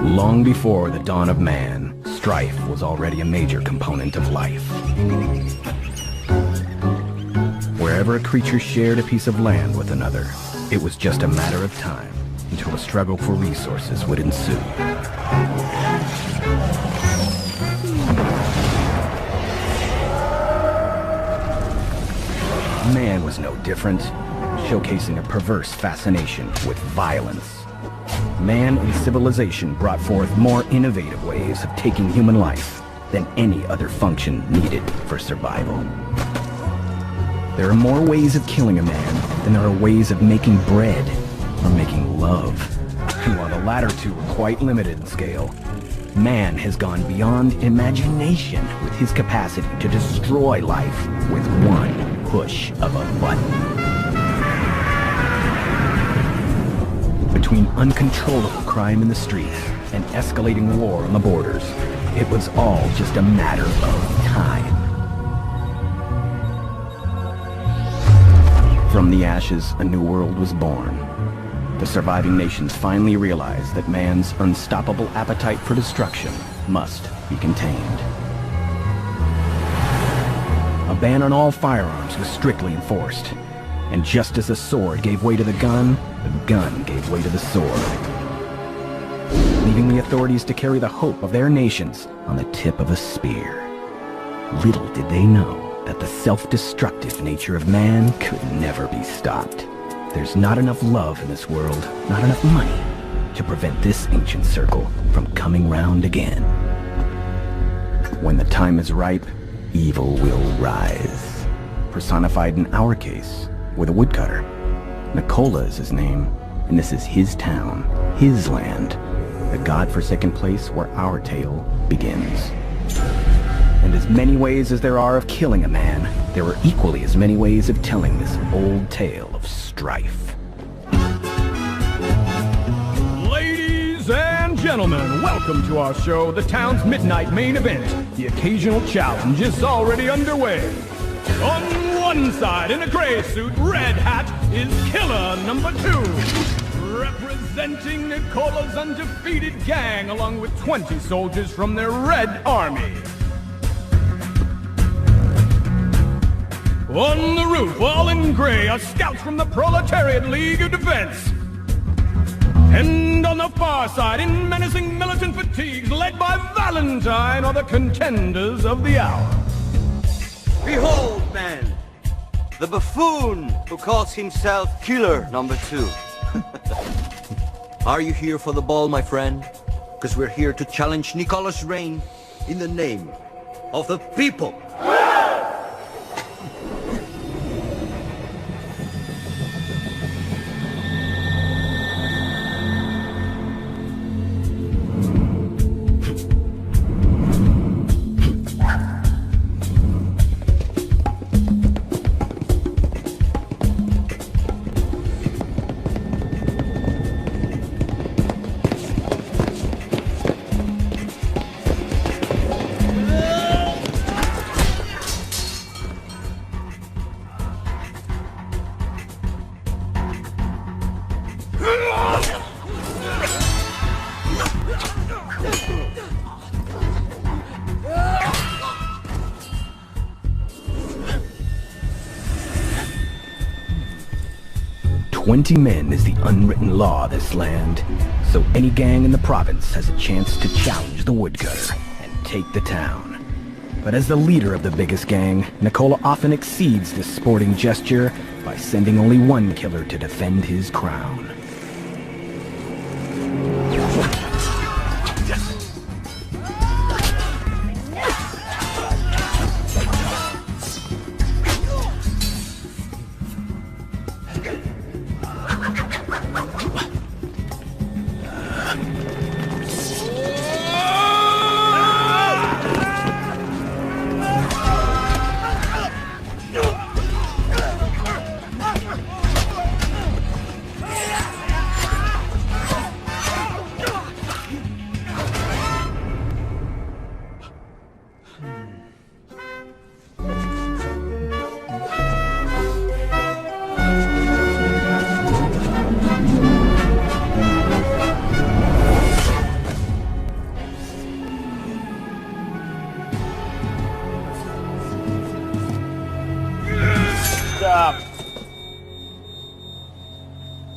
Long before the dawn of man, strife was already a major component of life. Wherever a creature shared a piece of land with another, it was just a matter of time until a struggle for resources would ensue. Man was no different, showcasing a perverse fascination with violence. Man and civilization brought forth more innovative ways of taking human life than any other function needed for survival. There are more ways of killing a man than there are ways of making bread or making love. And while the latter two are quite limited in scale, man has gone beyond imagination with his capacity to destroy life with one push of a button. Between uncontrollable crime in the streets and escalating war on the borders, it was all just a matter of time. From the ashes, a new world was born. The surviving nations finally realized that man's unstoppable appetite for destruction must be contained. A ban on all firearms was strictly enforced, and just as the sword gave way to the gun gave way to the sword, leaving the authorities to carry the hope of their nations on the tip of a spear. Little did they know that the self-destructive nature of man could never be stopped. There's not enough love in this world, not enough money, to prevent this ancient circle from coming round again. When the time is ripe, evil will rise. Personified in our case, with a woodcutter. 𝐁𝐞𝐬𝐿 is his name, and this is his town, his land, the godforsaken place where our tale begins. And as many ways as there are of killing a man, there are equally as many ways of telling this old tale of strife. Ladies and gentlemen, welcome to our show, the town's midnight main event. The occasional challenge is already underway. On one side, in a gray suit, red hat, is Killer number 2. Representing 𝐁𝐞𝐬𝐿's undefeated gang, along with 20 soldiers from their Red Army. On the roof, all in gray, are scouts from the Proletariat League of Defense. And on the far side, in menacing militant fatigues, led by Valentine, are the contenders of the hour. Behold, man, the buffoon who calls himself Killer number 2. Are you here for the ball, my friend? Because we're here to challenge 𝐁𝐞𝐬𝐿's reign in the name of the people. "20 men is the unwritten law of this land, so any gang in the province has a chance to challenge the woodcutter and take the town." But as the leader of the biggest gang, 𝐁𝐞𝐬𝐿 often exceeds this sporting gesture by sending only one killer to defend his crown.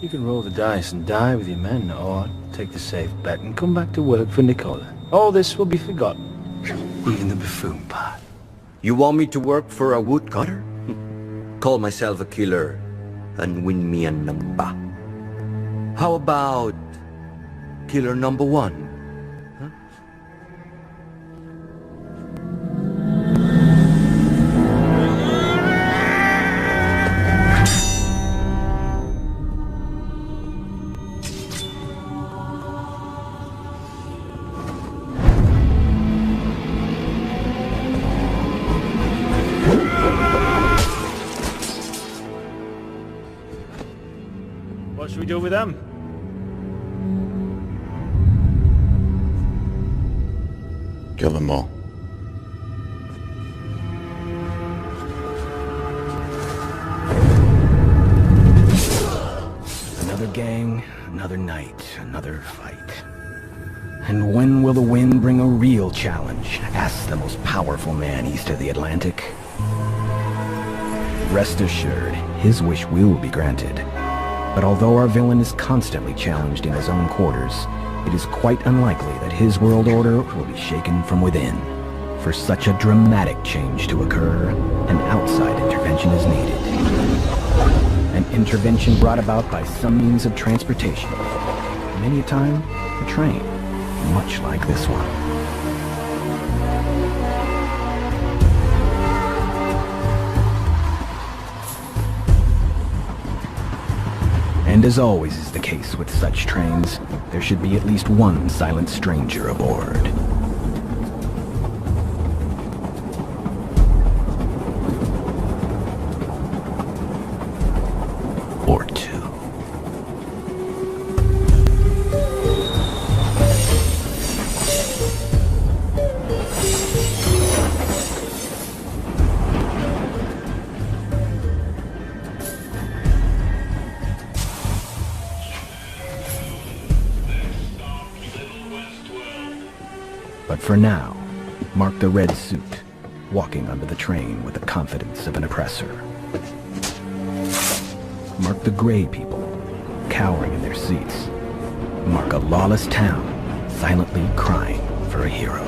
You can roll the dice and die with your men, or take the safe bet and come back to work for Nicola. All this will be forgotten, even the buffoon part. You want me to work for a woodcutter? Call myself a killer and win me a number. How about killer number one? What should we do with them? Kill them all. Another gang, another night, another fight. And when will the wind bring a real challenge? Asks the most powerful man east of the Atlantic. Rest assured, his wish will be granted. But although our villain is constantly challenged in his own quarters, it is quite unlikely that his world order will be shaken from within. For such a dramatic change to occur, an outside intervention is needed. An intervention brought about by some means of transportation. Many a time, a train, much like this one. And as always is the case with such trains, there should be at least one silent stranger aboard. Or two. But for now, mark the red suit, walking under the train with the confidence of an oppressor. Mark the gray people, cowering in their seats. Mark a lawless town, silently crying for a hero.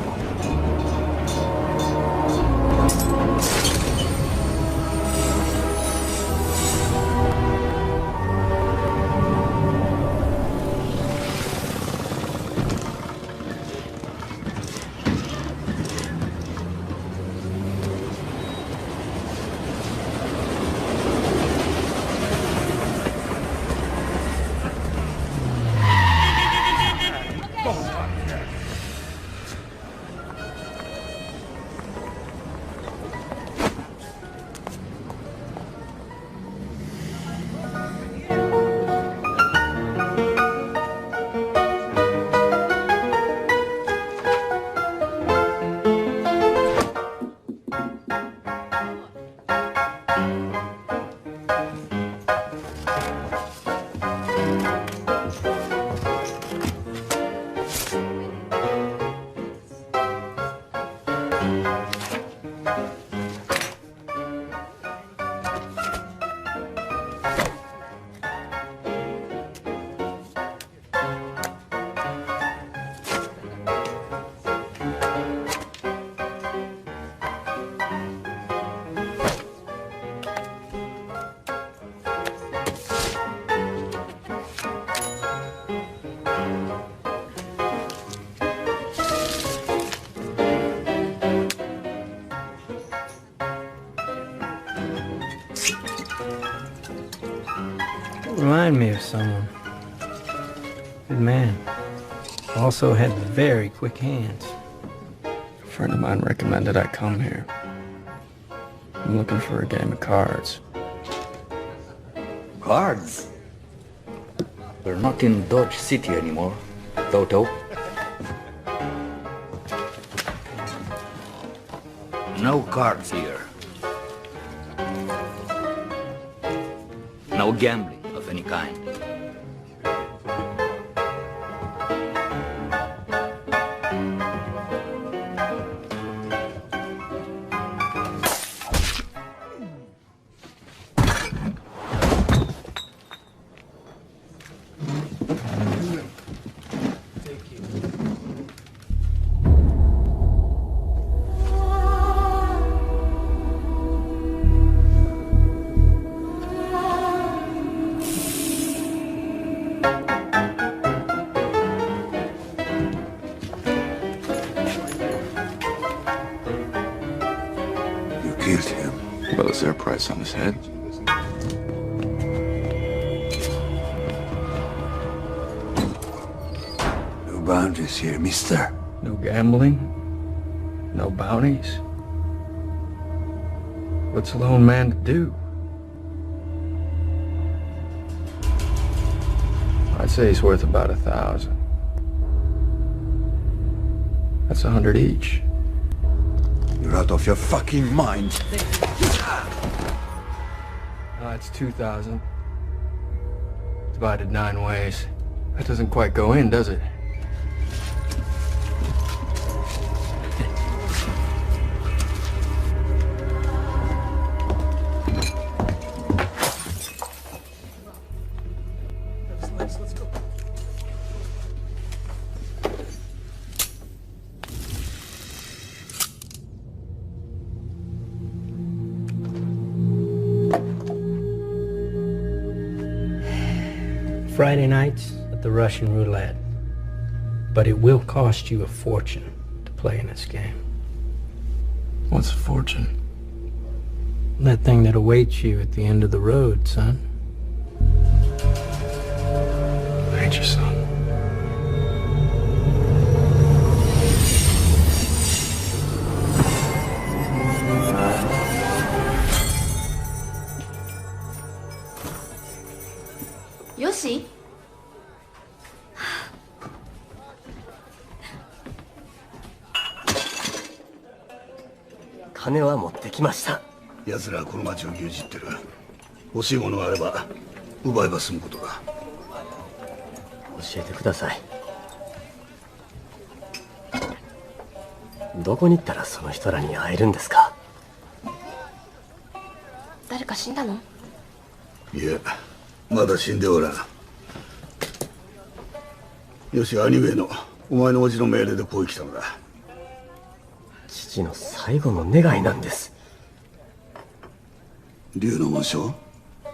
Remind me of someone. Good man. Also had very quick hands. A friend of mine recommended I come here. I'm looking for a game of cards. Cards? We're not in Dodge City anymore, Toto. No cards here. No gambling of any kind. Is there a price on his head? No boundaries here, mister. No gambling? No bounties? What's a lone man to do? I'd say he's worth about 1,000. That's 100 each. You're out of your fucking mind. It's 2,000. Divided 9 ways. That doesn't quite go in, does it? Friday nights at the Russian roulette. But it will cost you a fortune to play in this game. What's a fortune? That thing that awaits you at the end of the road, son. I hate you, son. Yoshi? 金は持ってきました。奴らはこの町を牛耳ってる。欲しいものがあれば奪えば済むことだ。教えてください。どこに行ったらその人らに会えるんですか？誰か死んだの？いや、まだ死んでおらん。よし、兄上のお前の叔父の命令でこう来たのだ。父の最後の願いなんです。竜の紋章、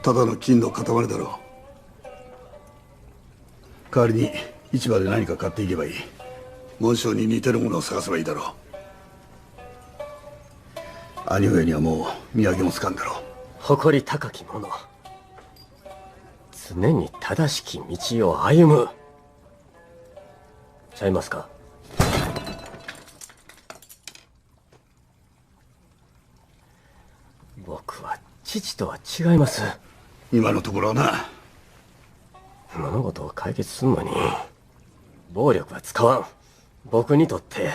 ただの金の塊だろう。代わりに市場で何か買っていけばいい。紋章に似てるものを探せばいいだろう。兄上にはもう土産もつかんだろう。誇り高き者、常に正しき道を歩む。ちゃいますか？僕は父とは違います。今のところはな。物事を解決するのに暴力は使わん。僕にとって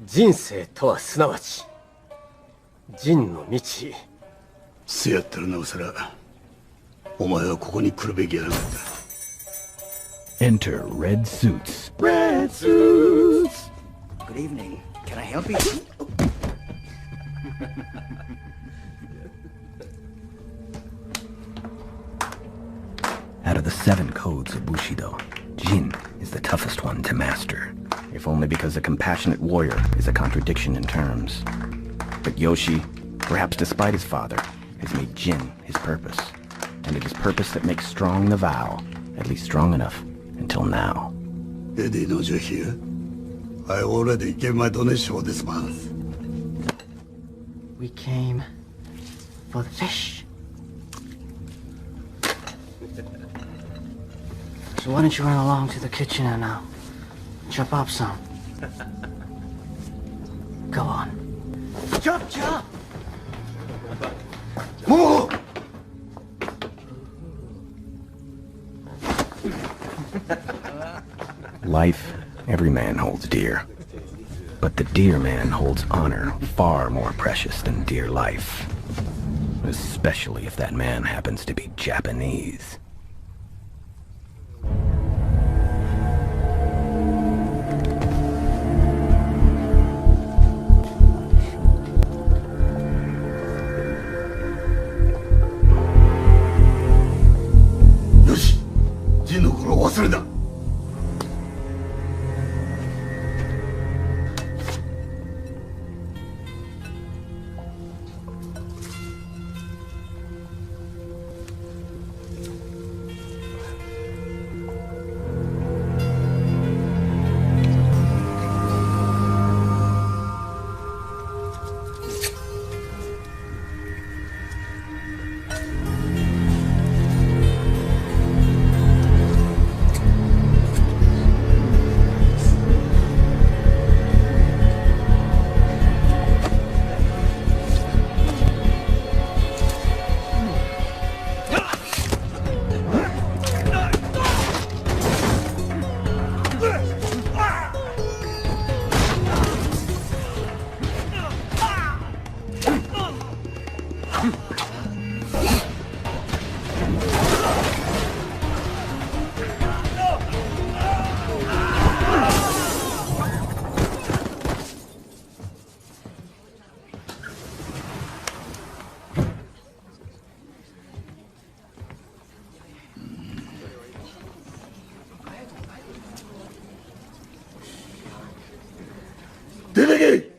人生とはすなわち仁の道。せやったらなおさらお前はここに来るべきやなかった。 Enter red suits. Red suits! Good evening. Can I help you? Out of the 7 codes of Bushido, Jin is the toughest one to master, if only because a compassionate warrior is a contradiction in terms. But Yoshi, perhaps despite his father, has made Jin his purpose, and it is purpose that makes strong the vow, at least strong enough until now. Eddie knows you're here. I already gave my donation this month. We came for the fish. So why don't you run along to the kitchen and chop up some? Go on. Chop, chop! Move! Life, every man holds dear. But the dear man holds honor far more precious than dear life. Especially if that man happens to be Japanese. Yoshi! ジンの頃を忘れた。撃。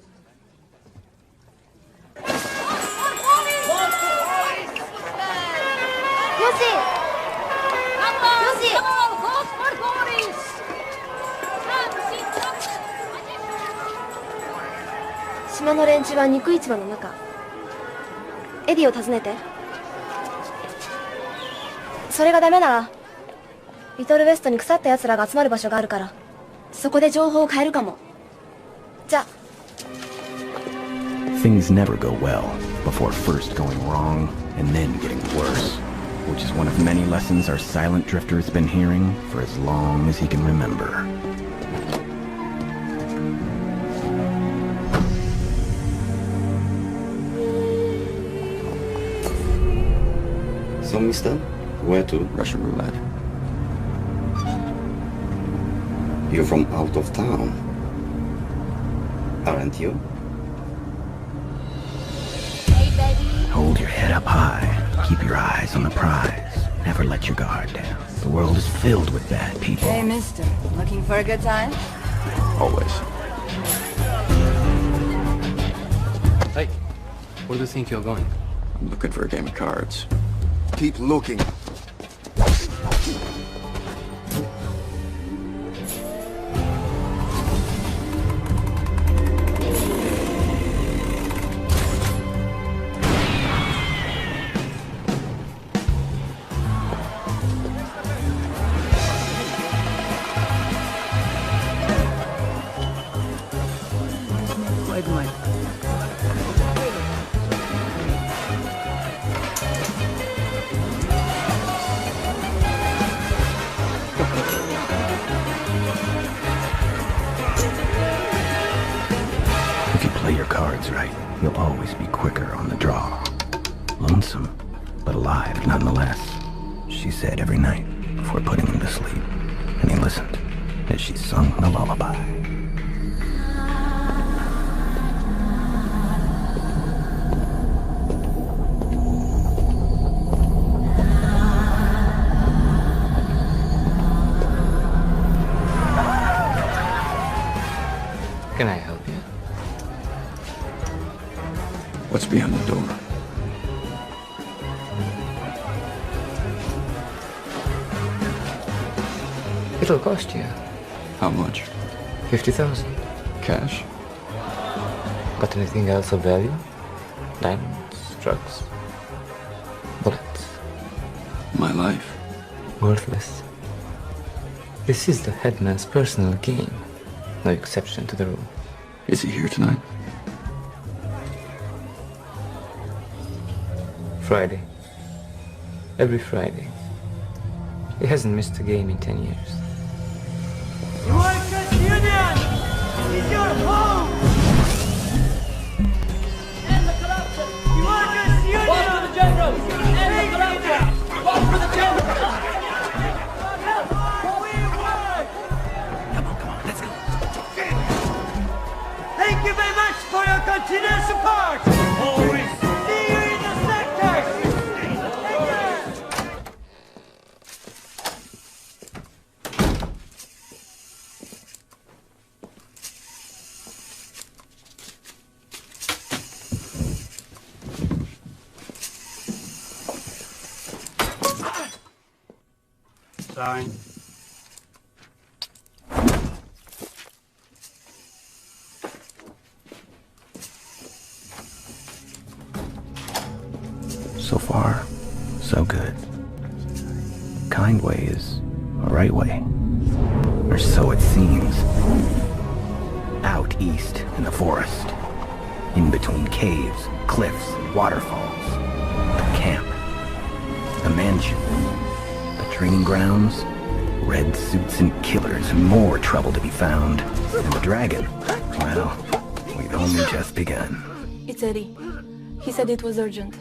島の連中は肉市場の中。エディを訪ねて。それがダメならリトルウェストに腐った奴らが集まる場所があるから、そこで情報を変えるかも。じゃあ。 Things never go well before first going wrong and then getting worse, which is one of many lessons our silent drifter has been hearing for as long as he can remember. So, mister, where to? Russian roulette. You're from out of town, aren't you? Hold your head up high. Keep your eyes on the prize. Never let your guard down. The world is filled with bad people. Hey, mister. Looking for a good time? Always. Hey, where do you think you're going? I'm looking for a game of cards. Keep looking. If you play your cards right, you'll always be quicker on the draw. Lonesome, but alive nonetheless, she said every night before putting him to sleep. And he listened as she sung the lullaby. Can I help you? What's behind the door? It'll cost you How much? 50,000. Cash? Got anything else of value? Diamonds, drugs, bullets. My life. Worthless. This is the headman's personal game. No exception to the rule. Is he here tonight? Friday. Every Friday. He hasn't missed a game in 10 years. Workers' Union is your home! End the corruption! Workers' Union! Walk for the general! End the corruption! Walk for the general! Thank you very much for your continued support! Always! See you in the sector! Take care! Sign. So far, so good. Kind way is a right way. Or so it seems. Out east in the forest. In between caves, cliffs, and waterfalls. The camp. The mansion. The training grounds. Red suits and killers, and more trouble to be found. And the dragon, well, we've only just begun. It's Eddie. He said it was urgent.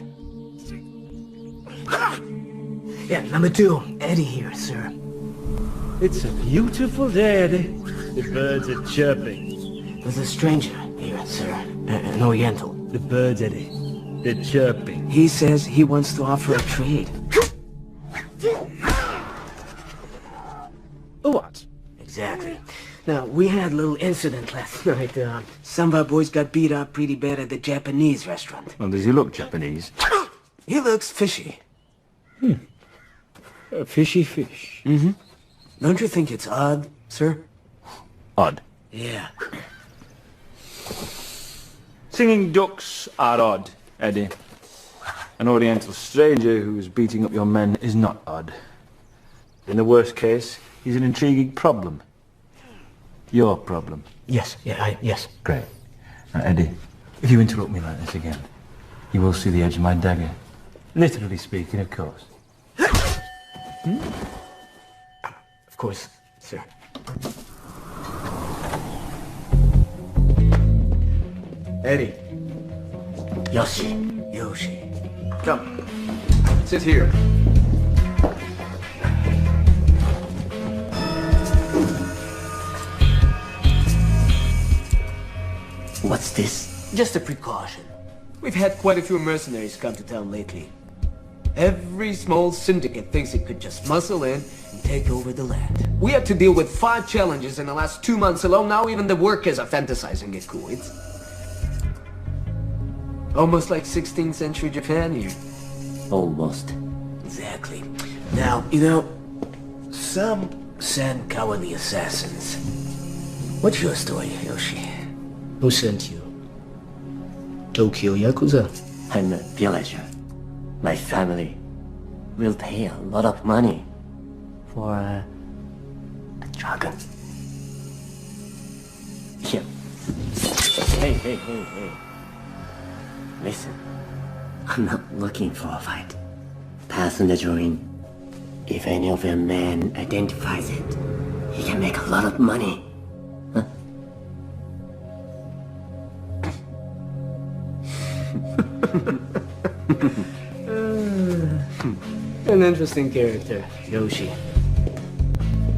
Yeah, number 2, Eddie here, sir. It's a beautiful day, Eddie. The birds are chirping. There's a stranger here, sir. An Oriental. The birds, Eddie. They're chirping. He says he wants to offer a trade. What? Exactly. Exactly. Now, we had a little incident last night. Some of our boys got beat up pretty bad at the Japanese restaurant. Well, does he look Japanese? He looks fishy. A fishy fish. Mm-hmm. Don't you think it's odd, sir? Odd. Yeah. Singing ducks are odd, Eddie. An Oriental stranger who is beating up your men is not odd. In the worst case, he's an intriguing problem. Your problem. Yes, yes. Great. Now, Eddie, if you interrupt me like this again, you will see the edge of my dagger. Literally speaking, of course. Of course, sir. Eddie. Yoshi. Come. Sit here. What's this? Just a precaution. We've had quite a few mercenaries come to town lately. Every small syndicate thinks it could just muscle in and take over the land. We had to deal with 5 challenges in the last 2 months alone. Now even the workers are fantasizing it cool. It's almost like 16th century Japan here. Almost. Exactly. Now, you know, some send cowardly assassins. What's your story, Yoshi? Who sent you? Tokyo Yakuza? I'm a villager. My family will pay a lot of money for a dragon. Here. Hey. Listen, I'm not looking for a fight. Pass on the drawing. If any of your men identifies it, he can make a lot of money. Huh? An interesting character, Yoshi.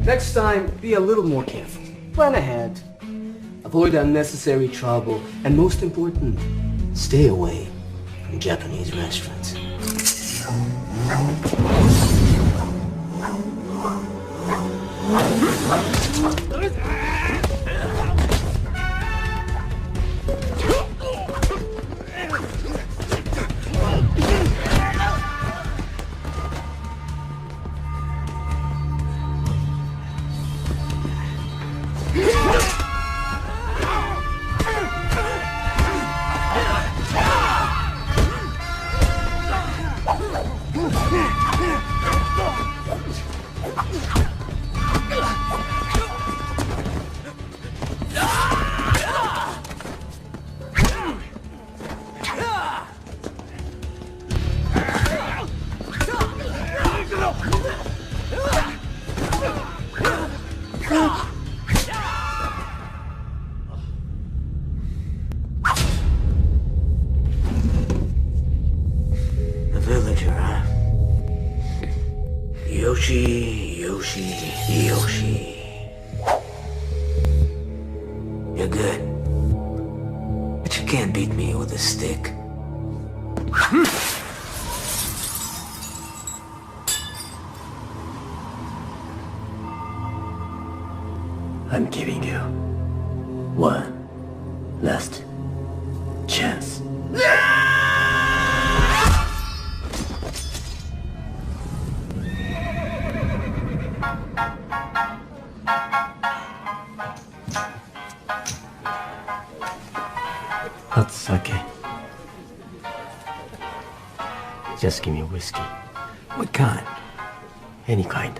Next time, be a little more careful. Plan ahead. Avoid unnecessary trouble. And most important, stay away from Japanese restaurants. Yoshi. You're good. But you can't beat me with a stick. I'm giving you one last chance. Hot sake. Just give me whiskey. What kind? Any kind.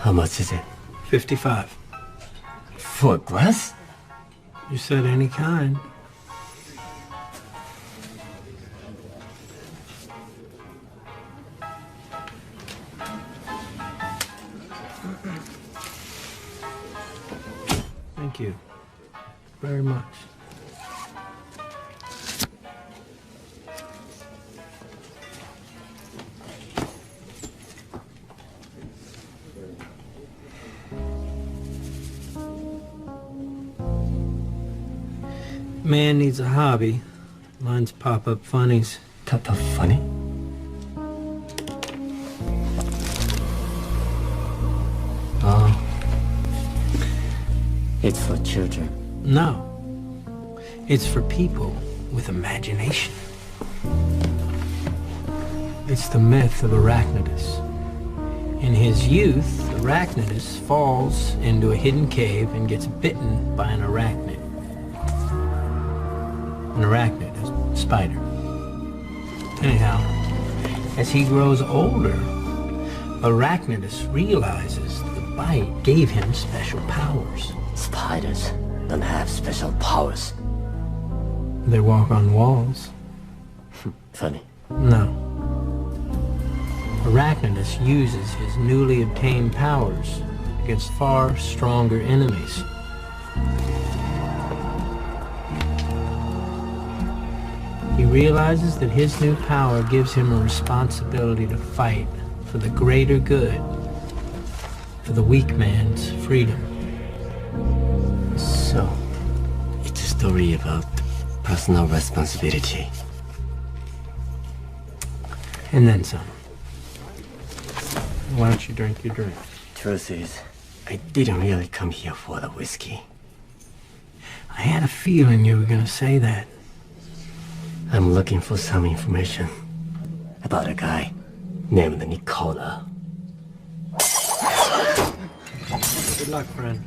How much is it? 55. For a glass? You said any kind. Thank you very much. Man needs a hobby. Mine's pop-up funnies. Pop-up funny? Oh. It's for children. No. It's for people with imagination. It's the myth of Arachnidas. In his youth, Arachnidas falls into a hidden cave and gets bitten by an arachnid. An arachnid, a spider. Anyhow, as he grows older, Arachnidas realizes the bite gave him special powers. Spiders don't have special powers. They walk on walls. Funny. No. Arachnidas uses his newly obtained powers against far stronger enemies. He realizes that his new power gives him a responsibility to fight for the greater good, for the weak man's freedom. So, it's a story about personal responsibility. And then some. Why don't you drink your drink? Truth is, I didn't really come here for the whiskey. I had a feeling you were gonna say that. I'm looking for some information about a guy named Nicola. Good luck, friend.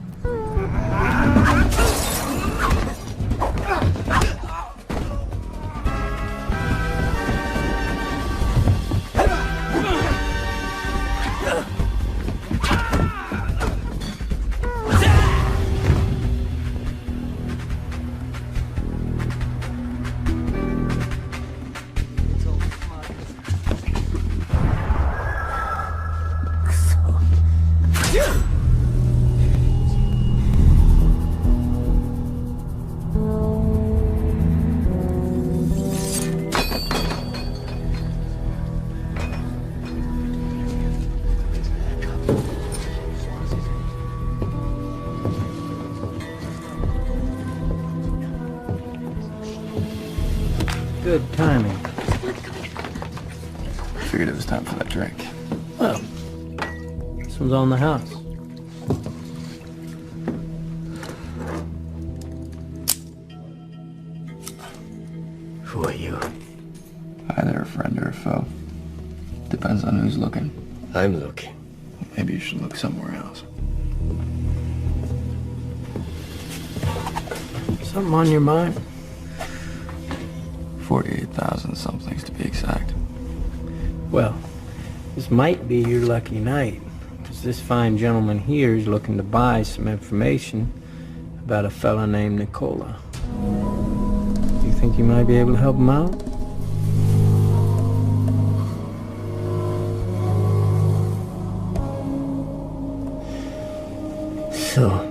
Good timing. Figured it was time for that drink. Well, this one's on the house. Who are you? Either a friend or a foe. Depends on who's looking. I'm looking. Maybe you should look somewhere else. Something on your mind? 48,000 somethings to be exact. Well, this might be your lucky night, because this fine gentleman here is looking to buy some information about a fella named Nicola. You think you might be able to help him out? So,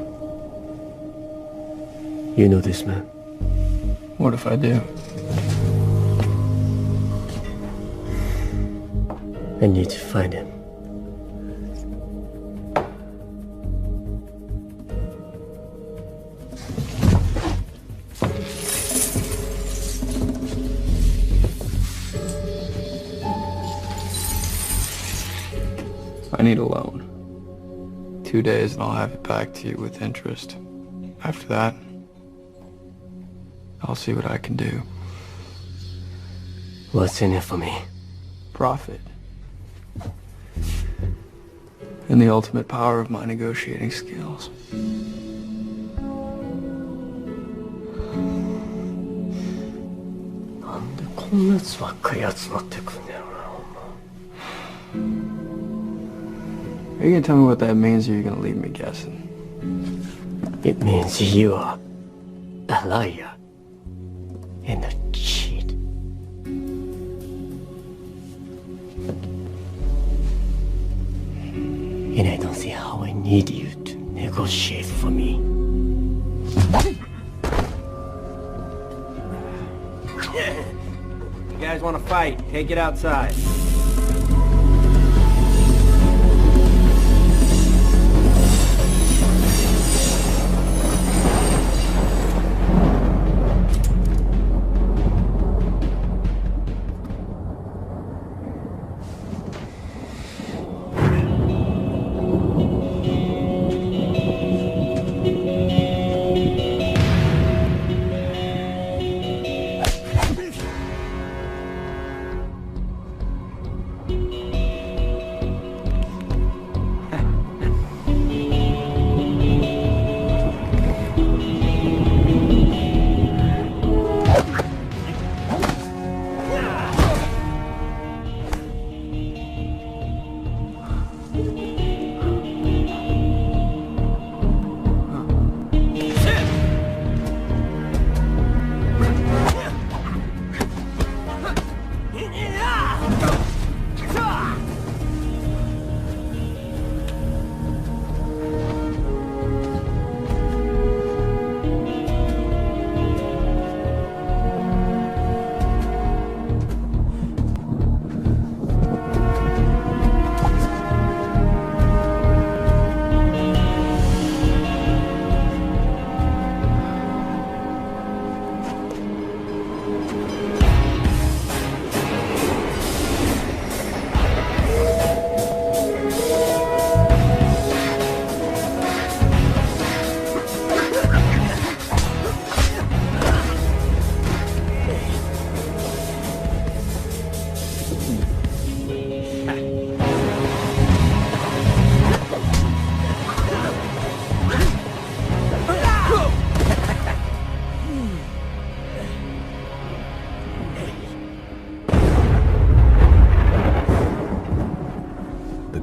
you know this man? What if I do? I need to find him. I need a loan. 2 days and I'll have it back to you with interest. After that, I'll see what I can do. What's in it for me? Profit. And the ultimate power of my negotiating skills. Are you gonna tell me what that means, or are you gonna leave me guessing? It means you are a liar and a cheat. And I don't see how I need you to negotiate for me. You guys want to fight? Take it outside.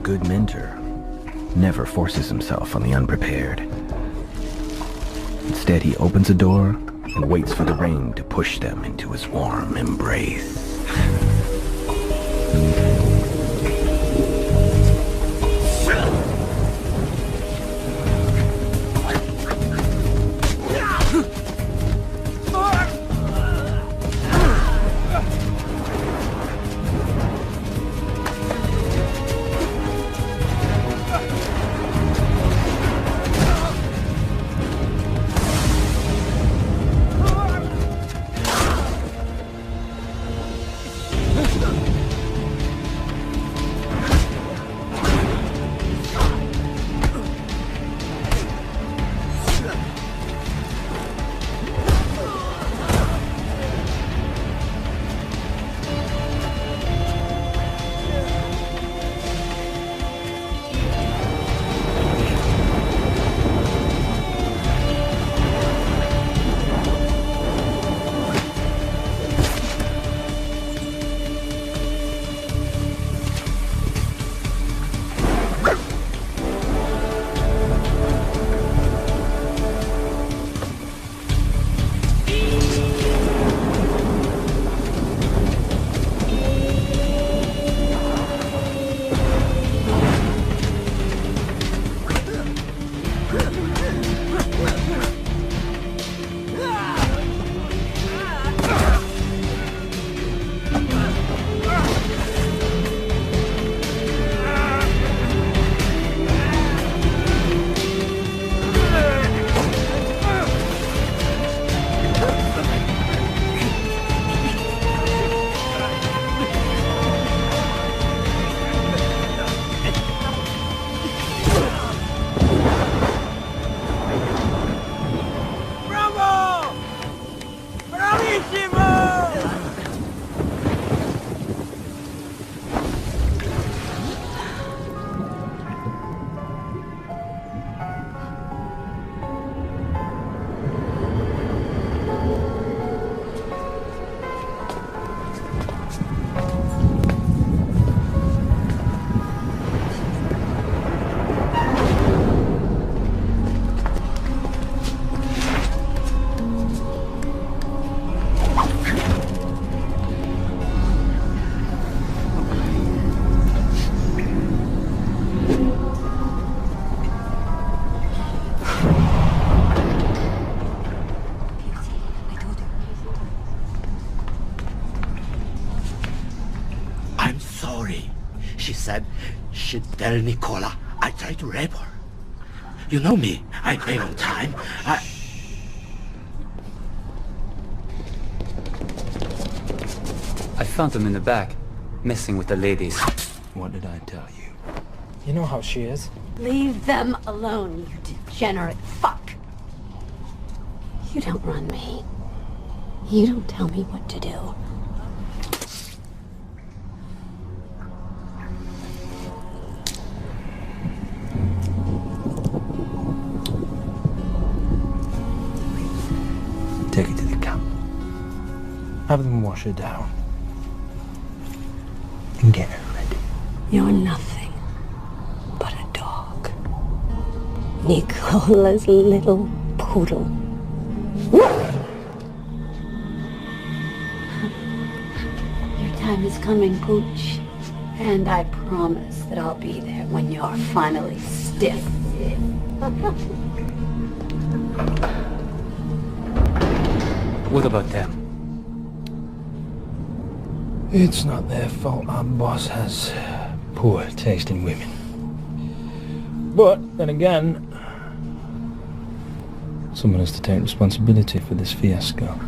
Good mentor never forces himself on the unprepared. Instead, he opens a door and waits for the rain to push them into his warm embrace. story. She said she'd tell Nicola I tried to rape her. You know me, I pay on time. I found them in the back, messing with the ladies. What did I tell you? You know how she is. Leave them alone, you degenerate fuck. You don't run me. You don't tell me what to do. Take her to the camp. Have them wash her down. And get her ready. You're nothing but a dog. Nicola's little poodle. Your time is coming, Pooch. And I promise that I'll be there when you're finally stiff. What about them? It's not their fault our boss has poor taste in women. But, then again, someone has to take responsibility for this fiasco.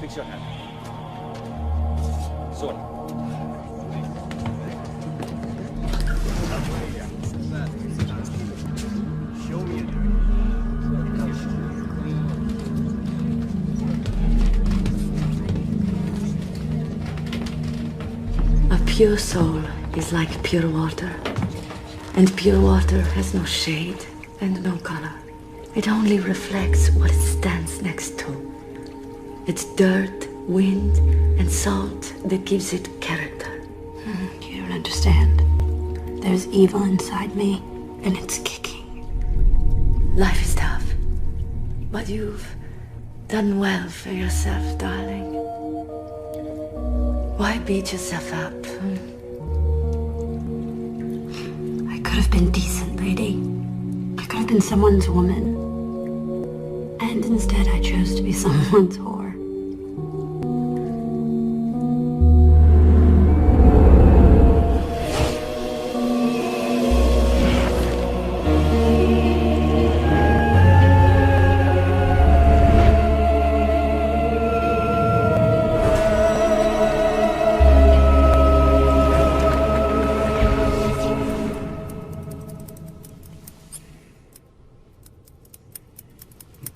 Fix your hand. Sorry. A pure soul is like pure water. And pure water has no shade and no color. It only reflects what it stands next to. It's dirt, wind, and salt that gives it character. You don't understand. There's evil inside me, and it's kicking. Life is tough. But you've done well for yourself, darling. Why beat yourself up? I could have been decent, lady. I could have been someone's woman. And instead I chose to be someone's whore.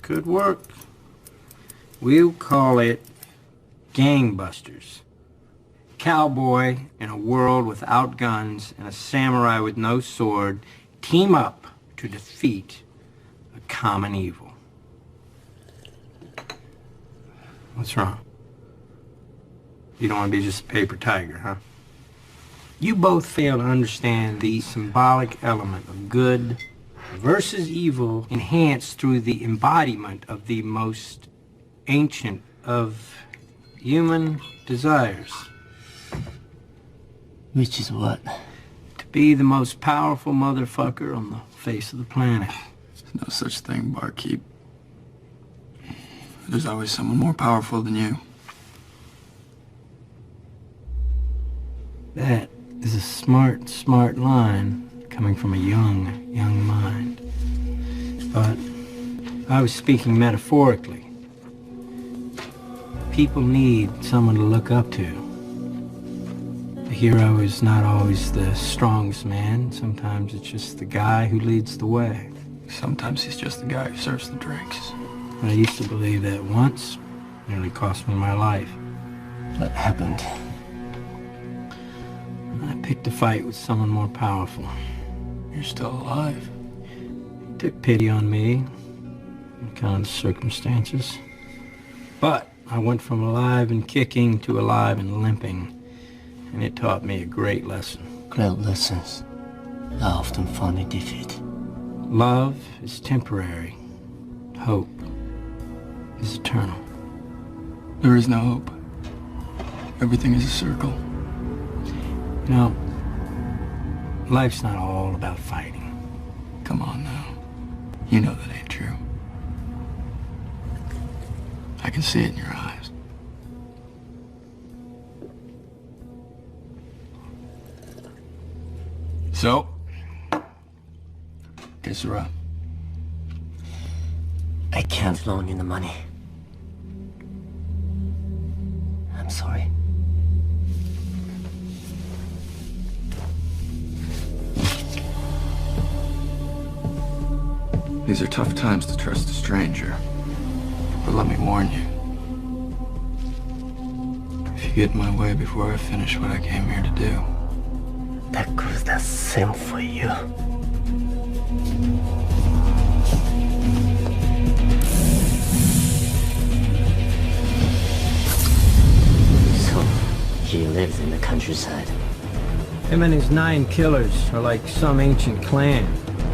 Good work. We'll call it Gangbusters. Cowboy in a world without guns and a samurai with no sword team up to defeat a common evil. What's wrong? You don't want to be just a paper tiger, huh? You both fail to understand the symbolic element of good versus evil enhanced through the embodiment of the most ancient of human desires. Which is what? To be the most powerful motherfucker on the face of the planet. No such thing, barkeep. There's always someone more powerful than you. That is a smart line coming from a young mind. But I was speaking metaphorically. People need someone to look up to. The hero is not always the strongest man. Sometimes it's just the guy who leads the way. Sometimes he's just the guy who serves the drinks. I used to believe that once. It nearly cost me my life. What happened? I picked a fight with someone more powerful. You're still alive. He took pity on me, in kind of circumstances. But I went from alive and kicking to alive and limping, and it taught me a great lesson. Great lessons are often found in defeat. Love is temporary. Hope is eternal. There is no hope. Everything is a circle. You know, life's not all about fighting. Come on now. You know that ain't true. I can see it in your eyes. So, guess you're up. I can't loan you the money. I'm sorry. These are tough times to trust a stranger. But let me warn you. If you get in my way before I finish what I came here to do... That goes the same for you. So, he lives in the countryside. Him and his 9 killers are like some ancient clan.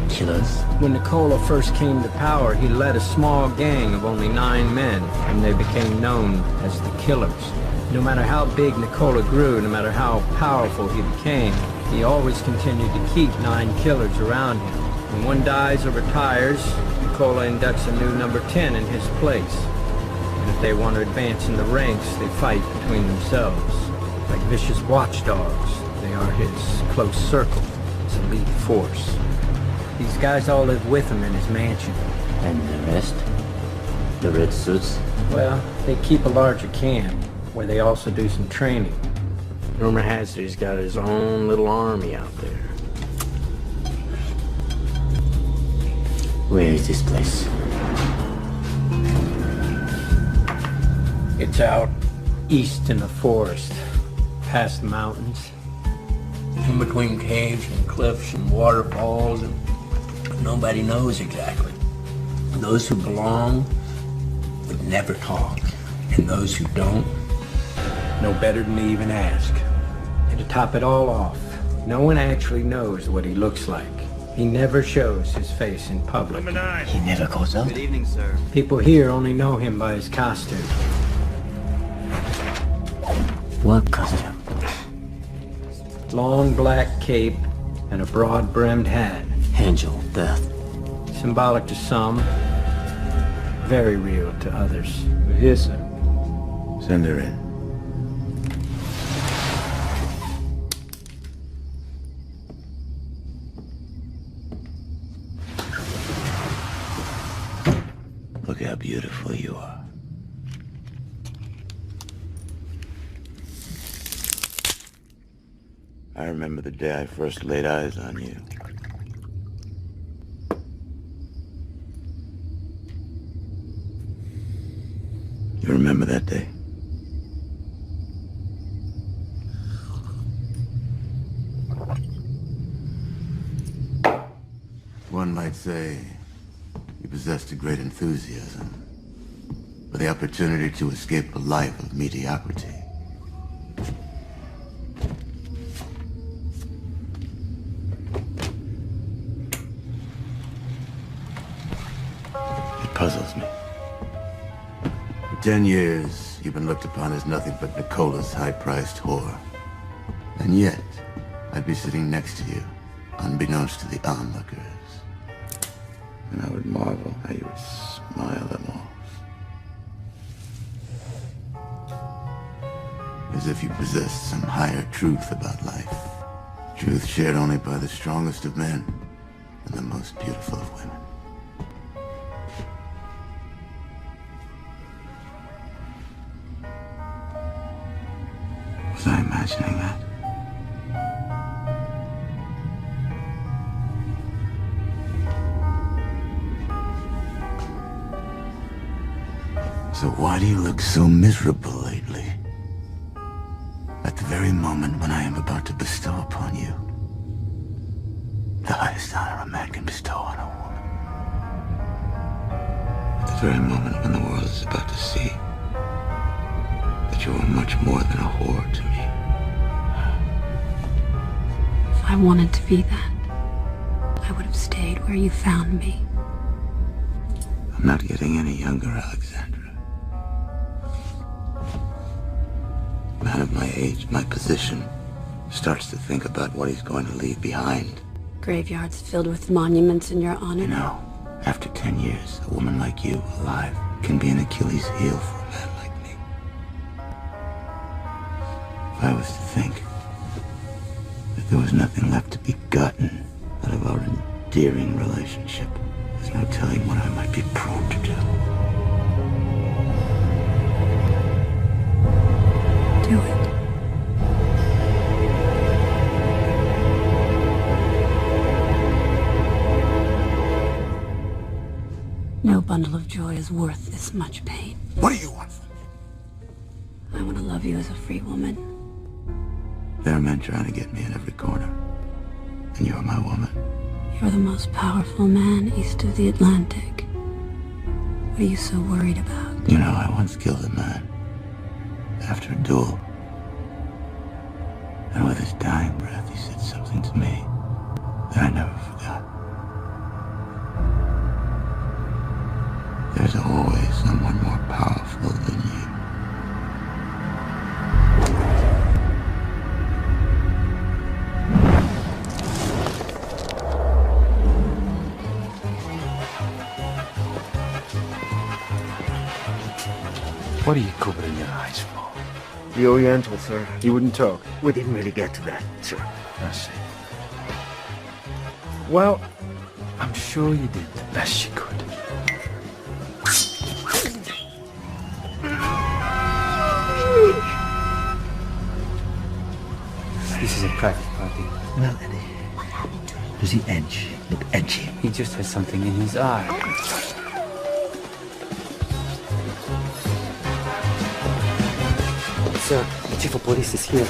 Killers? When Nicolo first came to power, he led a small gang of only 9 men, and they became known as the Killers. No matter how big Nicolo grew, no matter how powerful he became, he always continued to keep 9 killers around him. When one dies or retires, Nicolo inducts a new number 10 in his place. And if they want to advance in the ranks, they fight between themselves. Like vicious watchdogs, they are his close circle, his elite force. These guys all live with him in his mansion. And the rest? The red suits? Well, they keep a larger camp, where they also do some training. Rumor has it he's got his own little army out there. Where is this place? It's out east in the forest, past the mountains. In between caves and cliffs and waterfalls, and nobody knows exactly. Those who belong would never talk, and those who don't know better than to even ask. And to top it all off, no one actually knows what he looks like. He never shows his face in public. He never goes out? Good evening, sir. People here only know him by his costume. What costume? Long black cape and a broad-brimmed hat. Angel of Death. Symbolic to some, very real to others. We're here, sir. Send her in. Look how beautiful you are. I remember the day I first laid eyes on you. You remember that day? One might say you possessed a great enthusiasm for the opportunity to escape a life of mediocrity. It puzzles me. For 10 years, you've been looked upon as nothing but Nicola's high-priced whore. And yet, I'd be sitting next to you, unbeknownst to the onlookers. And I would marvel how you would smile them off. As if you possessed some higher truth about life. Truth shared only by the strongest of men and the most beautiful of women. Was I imagining that? So why do you look so miserable lately? At the very moment when I am about to bestow upon you the highest honor a man can bestow on a woman. At the very moment when the world is about to see that you are much more than a whore to me. If I wanted to be that, I would have stayed where you found me. I'm not getting any younger, Alexandra. A man of my age, my position, starts to think about what he's going to leave behind. Graveyards filled with monuments in your honor. You know, after 10 years, a woman like you, alive, can be an Achilles heel for a man like me. If I was to think that there was nothing left to be gotten out of our endearing relationship, there's no telling what I might be prone to do. Do it. No bundle of joy is worth this much pain. What do you want? I want to love you as a free woman. There are men trying to get me in every corner, and you're my woman. You're the most powerful man east of the Atlantic. What are you so worried about? You know, I once killed a man after a duel. And with his dying breath, he said something to me that I never forgot. There's always someone more powerful than you. What are you covering your eyes for? The Oriental, sir. You wouldn't talk? We didn't really get to that, sir. I see. Well, I'm sure you did the best you could. This is a private party. Well, Eddie, does the edge look edgy? He just has something in his eye. Sir, the chief of police is here.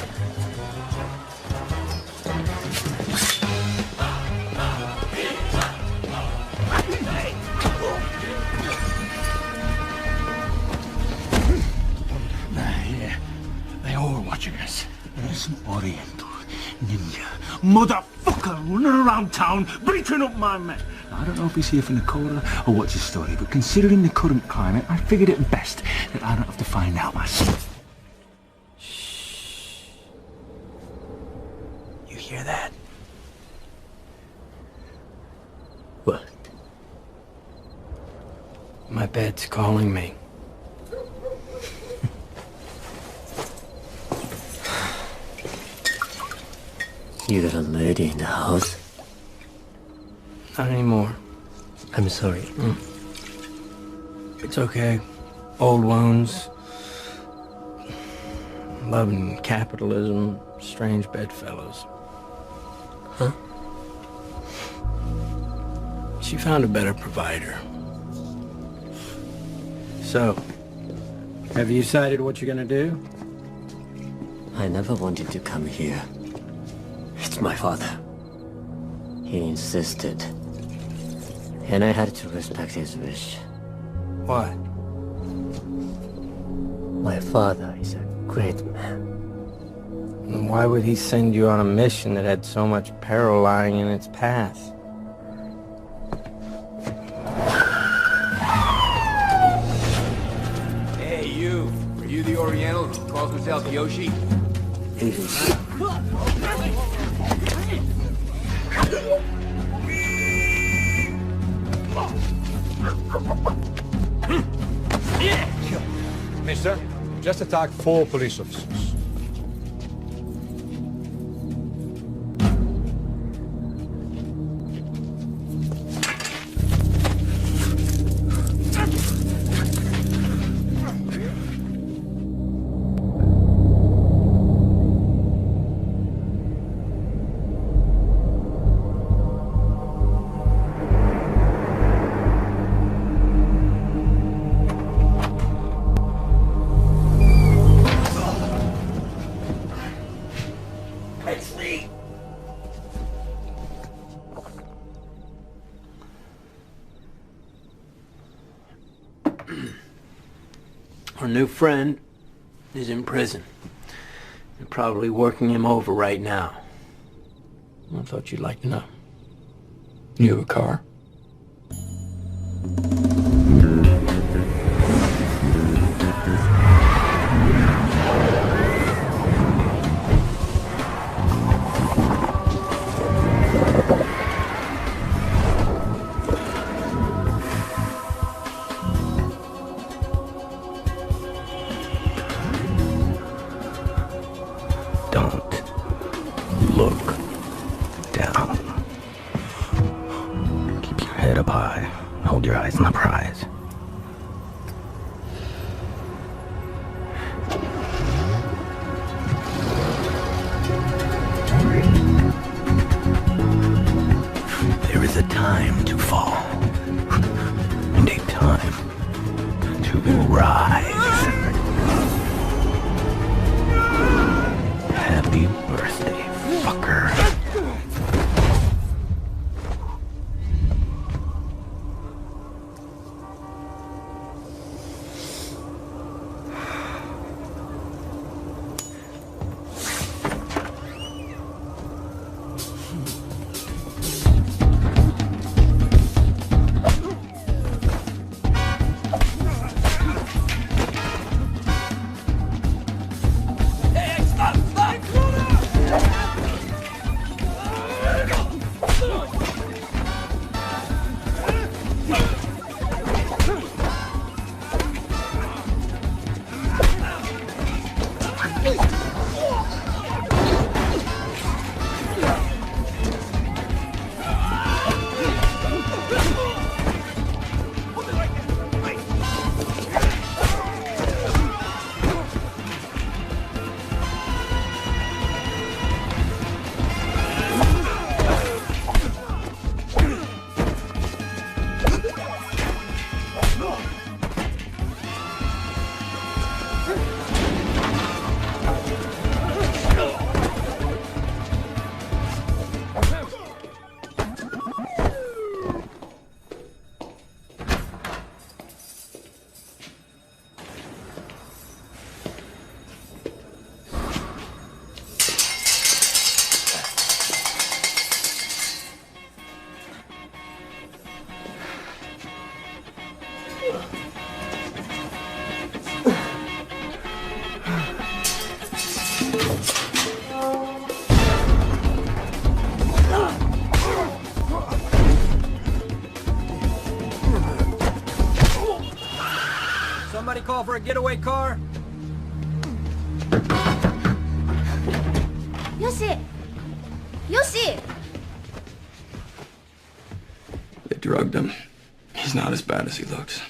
They all are watching us. There's some Oriental ninja motherfucker running around town beating up my men. I don't know if he's here for Nicola or what's his story, but considering the current climate, I figured it best that I don't have to find out myself. You hear that? What? My bed's calling me. You got a lady in the house? Not anymore. I'm sorry. It's okay. Old wounds. Love and capitalism. Strange bedfellows. Huh? She found a better provider. So, have you decided what you're gonna do? I never wanted to come here. It's my father. He insisted. And I had to respect his wish. What? My father is a great man. And why would he send you on a mission that had so much peril lying in its path? Hey, you. Are you the Oriental who calls himself Yoshi? Mister, just attacked 4 police officers. Our new friend is in prison. They're probably working him over right now. I thought you'd like to know. You have a car? time to rise. Happy birthday, fucker. Somebody call for a getaway car? Yoshi! Yoshi! They drugged him. He's not as bad as he looks.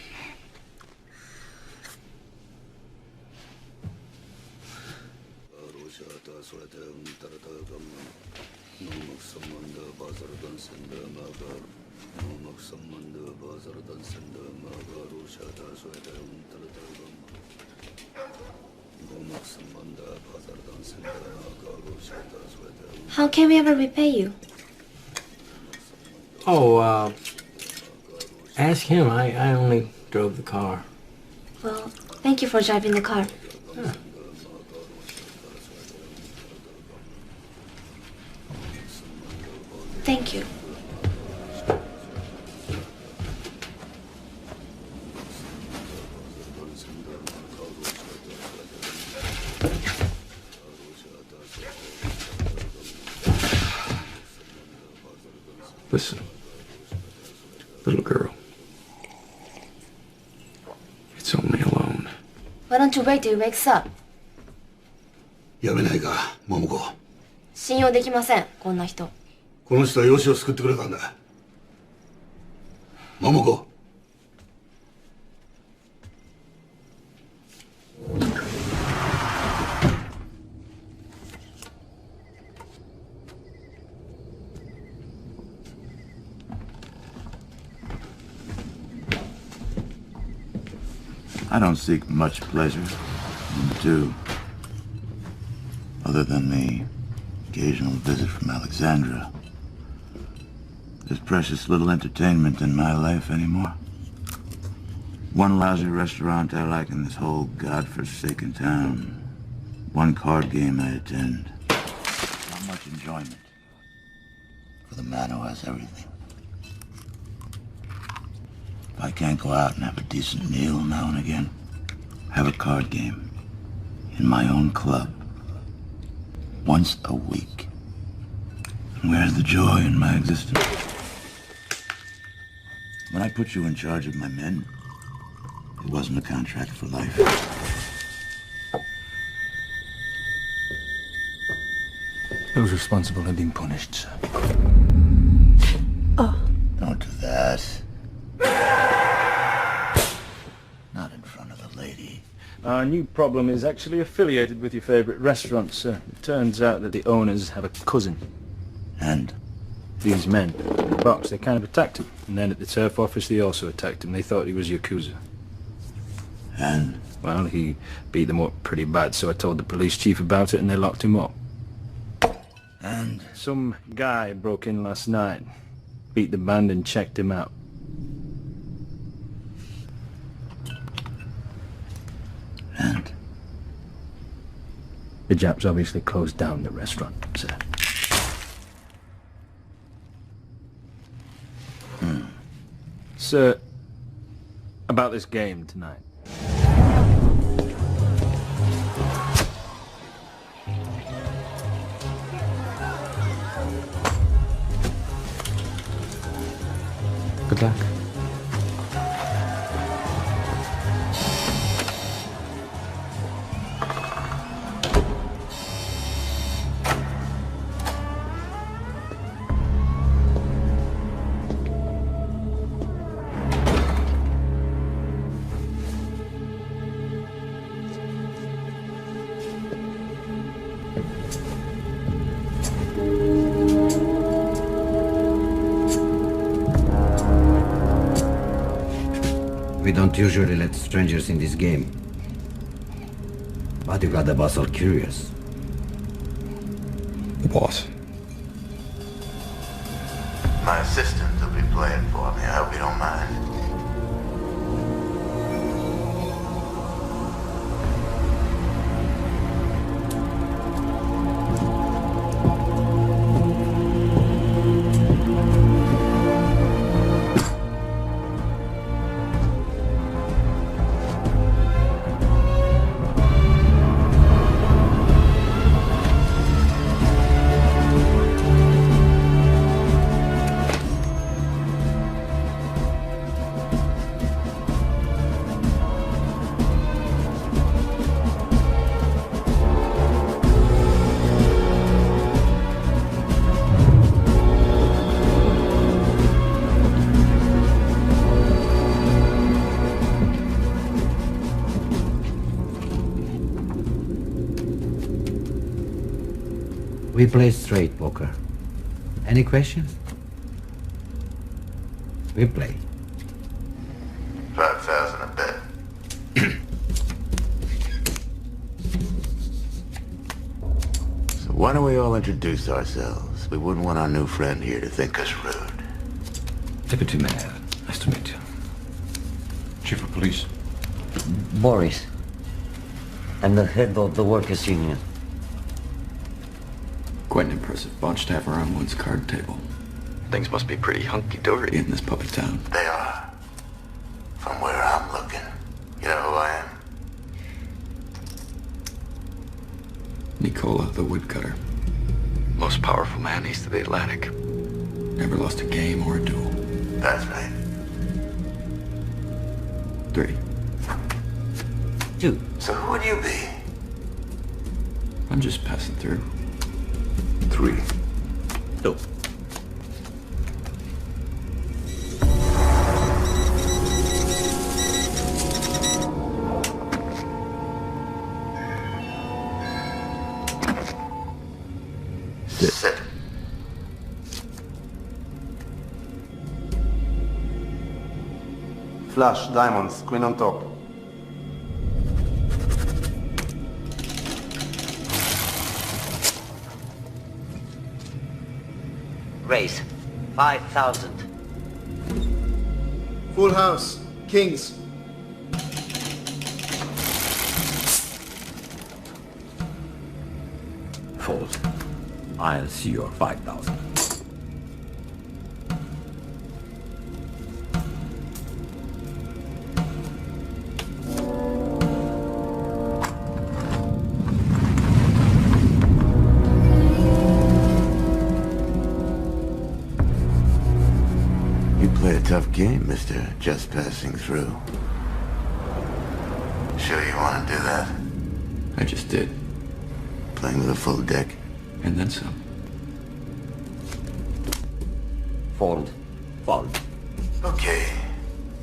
How can we ever repay you? Oh, ask him. I only drove the car. Well, thank you for driving the car. Yeah. Thank you. Listen, little girl. It's only a loan. Why don't you wait till he wakes up? やめないか、桃子。信用できません、こんな人。この人は養子を救ってくれたんだ。桃子。I don't seek much pleasure, and do, other than the occasional visit from Alexandra. There's precious little entertainment in my life anymore. One lousy restaurant I like in this whole godforsaken town. One card game I attend. Not much enjoyment for the man who has everything. If I can't go out and have a decent meal now and again, have a card game in my own club once a week. Where's the joy in my existence? When I put you in charge of my men, it wasn't a contract for life. Those responsible have been punished, sir. Oh. Don't do that. Not in front of the lady. Our new problem is actually affiliated with your favorite restaurant, sir. It turns out that the owners have a cousin. And these men in the box, they kind of attacked him. And then at the turf office, they also attacked him. They thought he was Yakuza. And? Well, he beat them up pretty bad, so I told the police chief about it and they locked him up. And? Some guy broke in last night, beat the band and checked him out. And? The Japs obviously closed down the restaurant, sir. Sir, about this game tonight. Good luck. We don't usually let strangers in this game. But you got the boss all curious. The boss? My assistant will be playing for me. I hope you don't mind. We play straight poker. Any questions? We play. 5,000 a bet. So why don't we all introduce ourselves? We wouldn't want our new friend here to think us rude. Deputy Mayor, nice to meet you. Chief of Police. Boris. I'm the head of the workers' union. Quite an impressive bunch to have around one's card table. Things must be pretty hunky-dory in this puppet town. They are. From where I'm looking. You know who I am? Nicola, the woodcutter. Most powerful man east of the Atlantic. Never lost a game or a duel. That's right. 3. 2. So who would you be? I'm just passing through. 3. 2. Sit. Flush, diamonds, queen on top. Raise. 5,000. Full house, kings. Fold. I'll see your 5,000. You play a tough game, mister. Just passing through. Sure you want to do that? I just did. Playing with a full deck? And then some. Fold. Fold. Okay,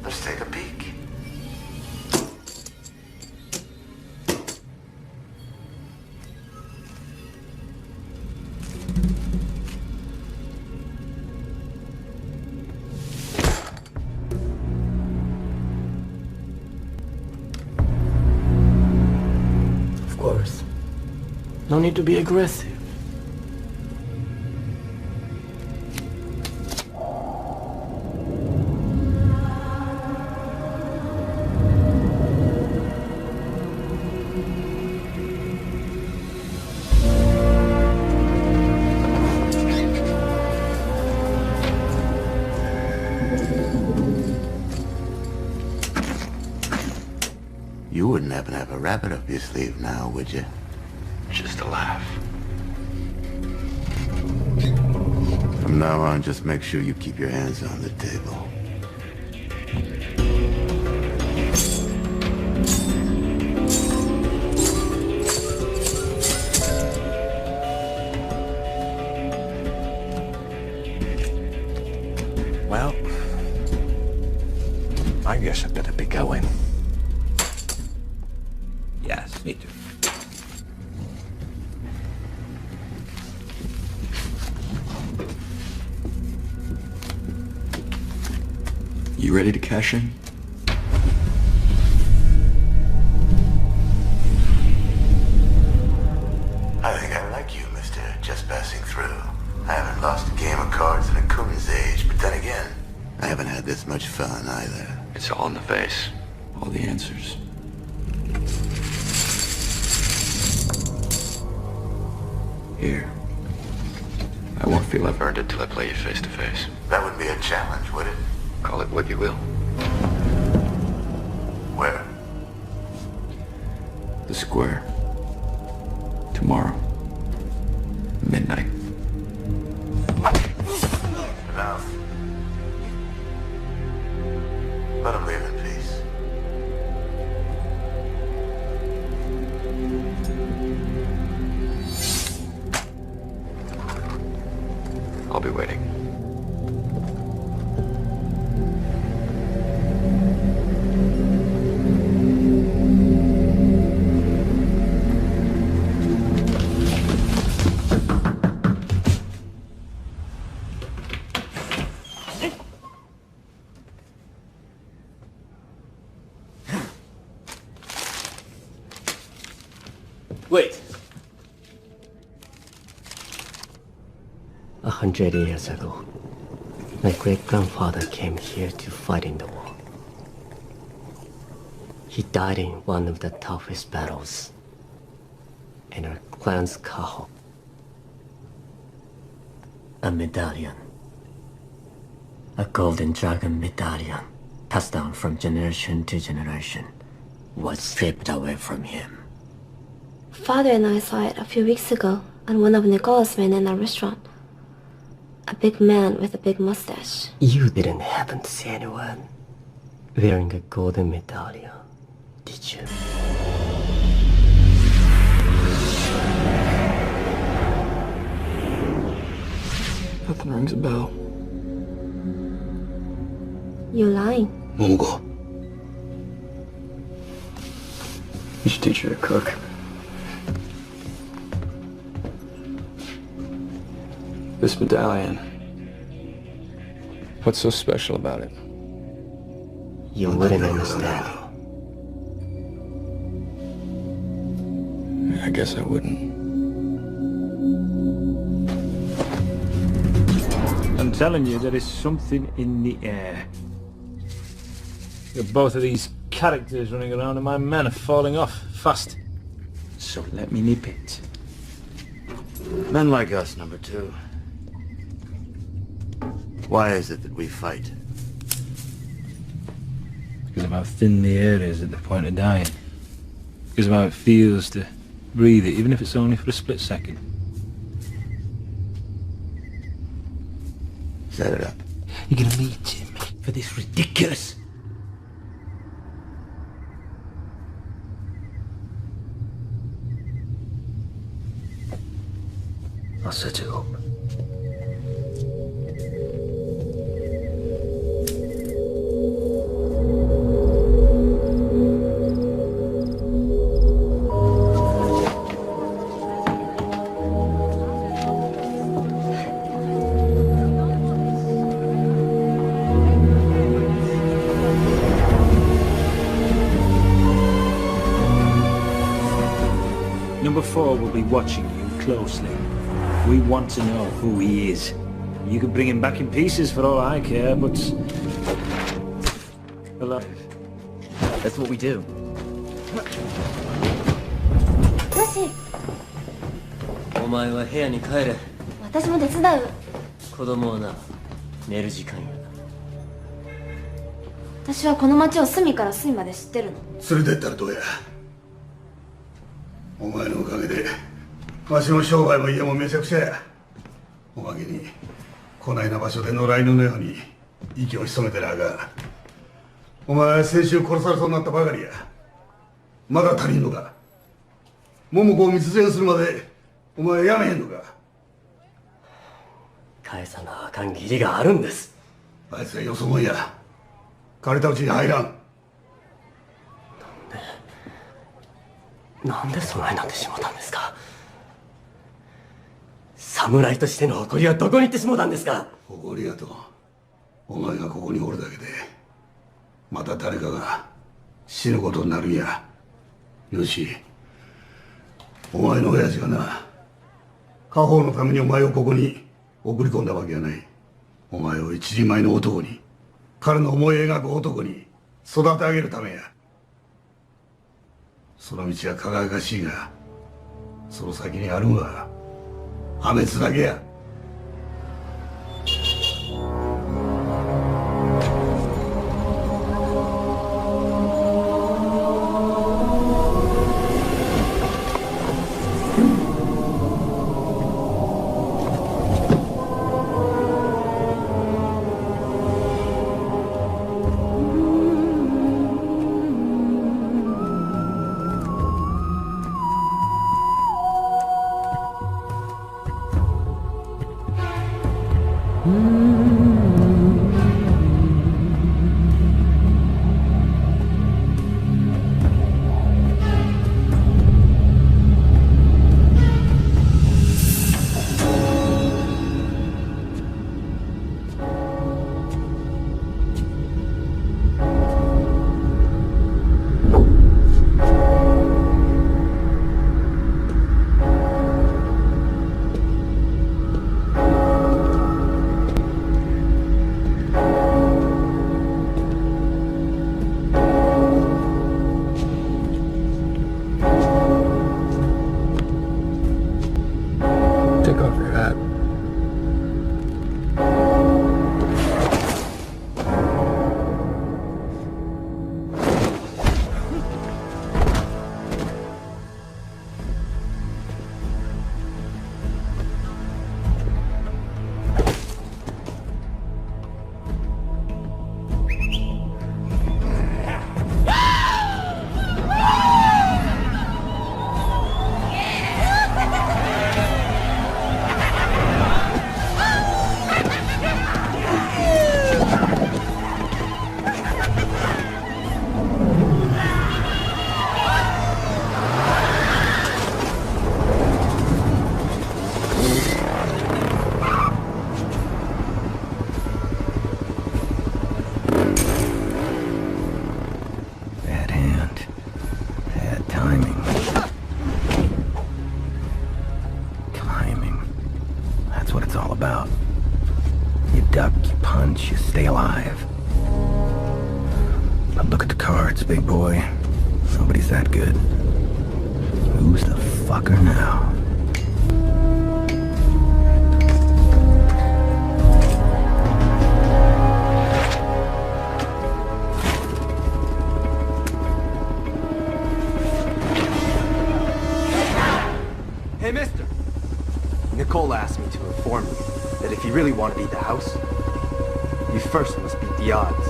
let's take a peek. No need to be aggressive. You wouldn't happen to have a rabbit up your sleeve now, would you? Just a laugh. From now on, just make sure you keep your hands on the table. Well, I guess I better be going. Yes, me too. You ready to cash in? I think I like you, mister. Just passing through. I haven't lost a game of cards in a coon's age, but then again, I haven't had this much fun either. It's all in the face. All the answers. Here. I won't feel I've earned it till I play you face to face. That would be a challenge, would it? Call it what you will. Where? The square. Tomorrow. Midnight. Enough. Let him leave in peace. I'll be waiting. Wait. 100 years ago, my great-grandfather came here to fight in the war. He died in one of the toughest battles in our clan's Kaho. A medallion. A golden dragon medallion, passed down from generation to generation, was stripped away from him. Father and I saw it a few weeks ago on one of Nicola's men in a restaurant. A big man with a big mustache. You didn't happen to see anyone wearing a golden medallion, did you? Nothing rings a bell. You're lying. Momoko. You should teach her to cook. This medallion. What's so special about it? You wouldn't understand. I guess I wouldn't. I'm telling you, there is something in the air. Both of these characters running around and my men are falling off fast. So let me nip it. Men like us, number two. Why is it that we fight? Because of how thin the air is at the point of dying. Because of how it feels to breathe it, even if it's only for a split second. Set it up. You're gonna meet him for this ridiculous... I'll set it up. Number number 4 will be watching you closely. We want to know who he is. You could bring him back in pieces for all I care, but... alive. That's what we do. もしお前は部屋に帰れ。私も手伝う。子供はな、寝る時間やな。私はこの町を隅から隅まで知ってるの。連れてったらどうや。お前のおかげでわしの商売も家もめちゃくちゃや。おまけにこないな場所で野良犬のように息を潜めてなあかん。お前先週殺されそうになったばかりや。まだ足りんのか。桃子を密前するまでお前やめへんのか。返さなあかん義理があるんです。あいつはよそもんや。借りたうちに入らん。なんでそないなってしもたんですか。侍としての誇りはどこに行ってしもたんですか。誇りやとお前がここにおるだけでまた誰かが死ぬことになるんや。よし、お前の親父がな、家宝のためにお前をここに送り込んだわけやない。お前を一人前の男に、彼の思い描く男に育て上げるためや。その道は輝かしいが、その先にあるんは破滅だけや。Big boy. Nobody's that good. Who's the fucker now? Hey, mister. Nicole asked me to inform you that if you really want to beat the house, you first must beat the odds.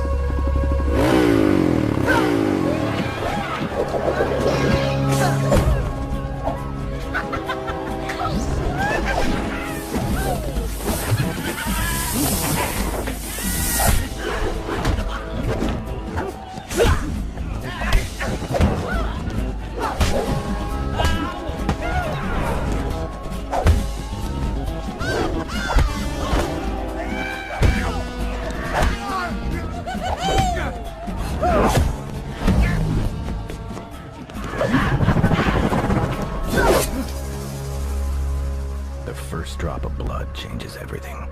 first drop of blood changes everything.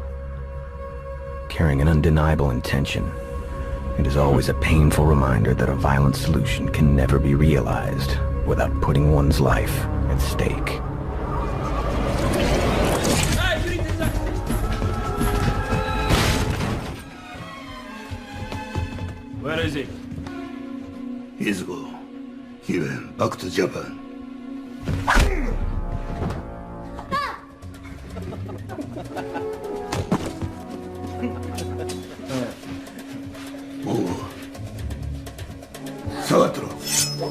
Carrying an undeniable intention, it is always a painful reminder that a violent solution can never be realized without putting one's life at stake. Where is he? 𝐁𝐞𝐬𝐭. He went back to Japan. 뭐? 사과들어. 뭐?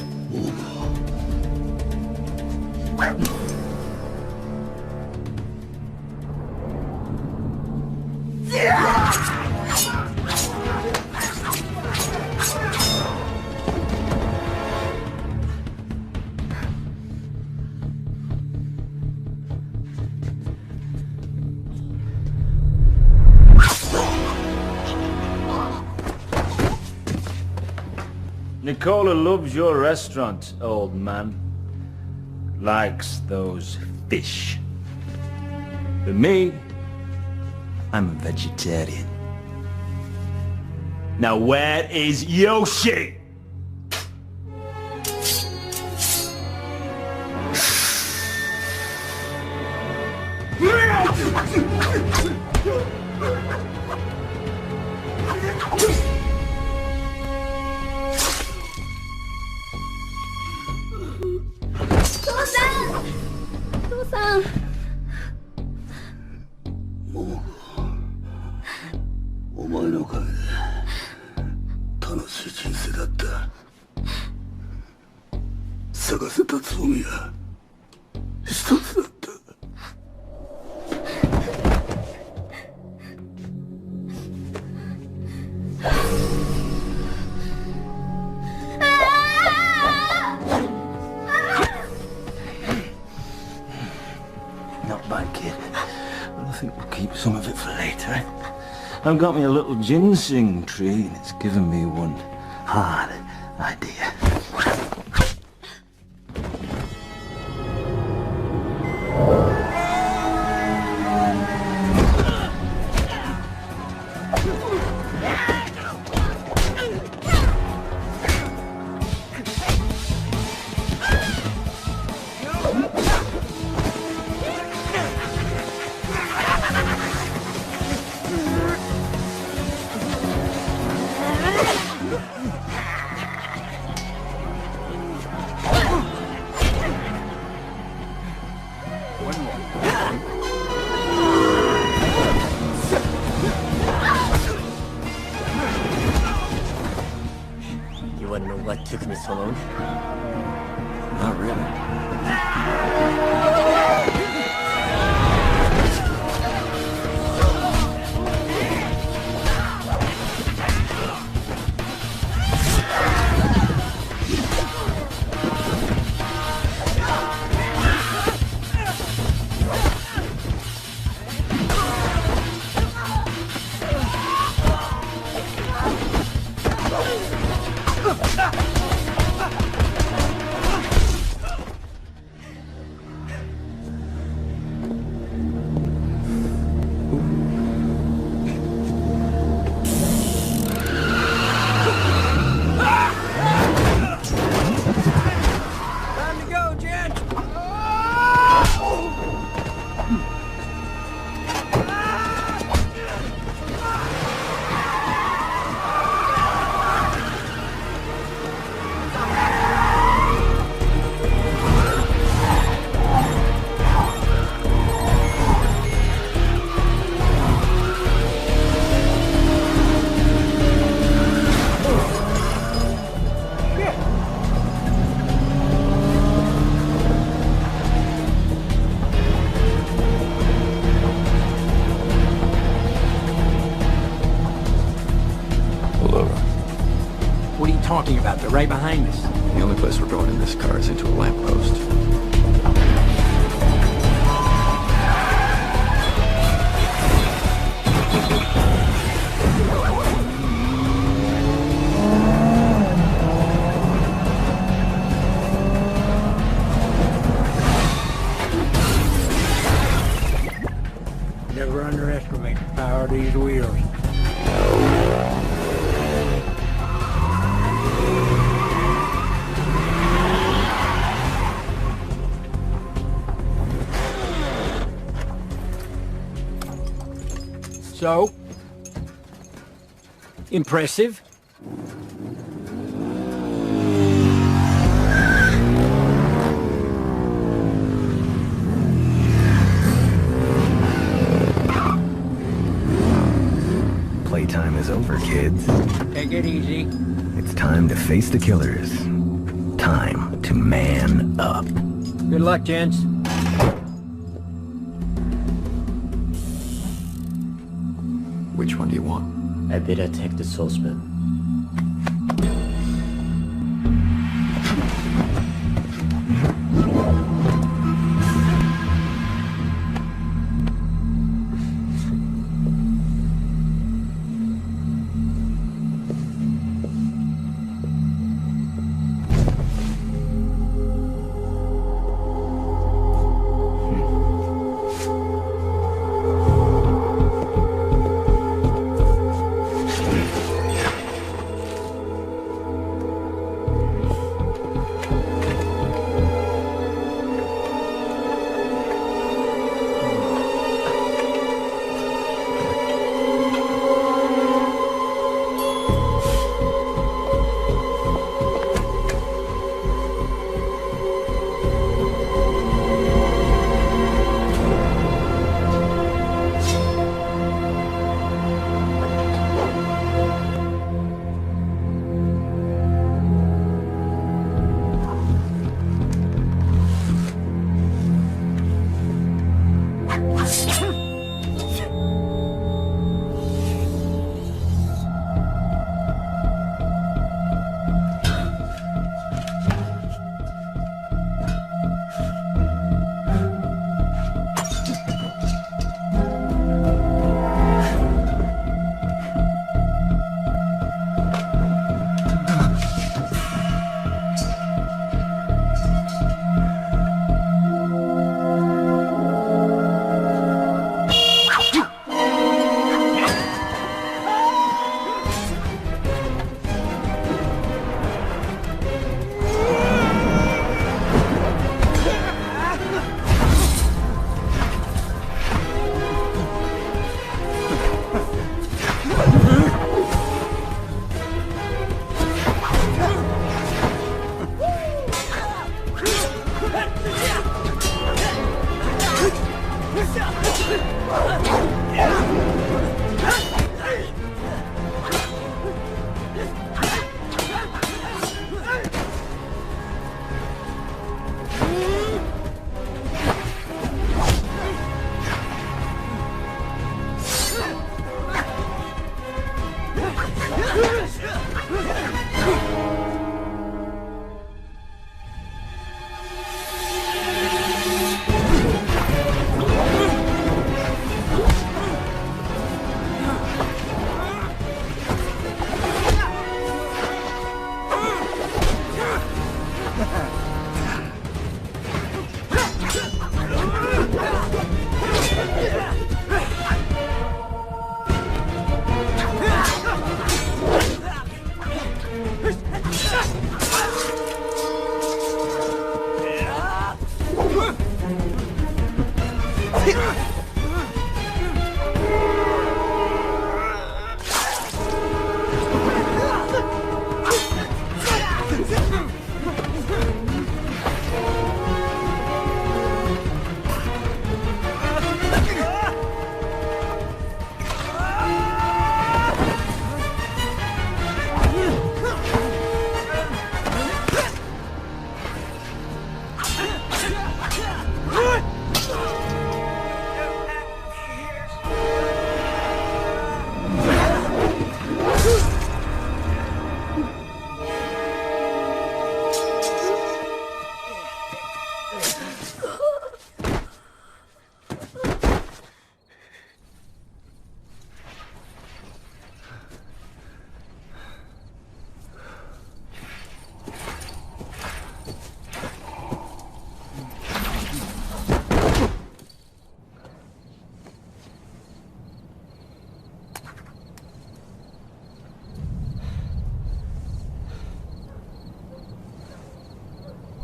Nicola loves your restaurant, old man. Likes those fish. For me, I'm a vegetarian. Now where is Yoshi? 뭐? お前のおかげで楽しい人生だった。咲かせたつぼみは一つだった。Not bad, kid. But I think we'll keep some of it for later. I've got me a little ginseng tree, and it's given me one hard idea. You wanna know what took me so long? Not really. Time to go, Jen! Pull over. What are you talking about? They're right behind us. The only place we're going in this car is into a lamppost. So? Impressive? Playtime is over, kids. Take it easy. It's time to face the killers. Time to man up. Good luck, gents. Which one do you want? I better take the saucepan.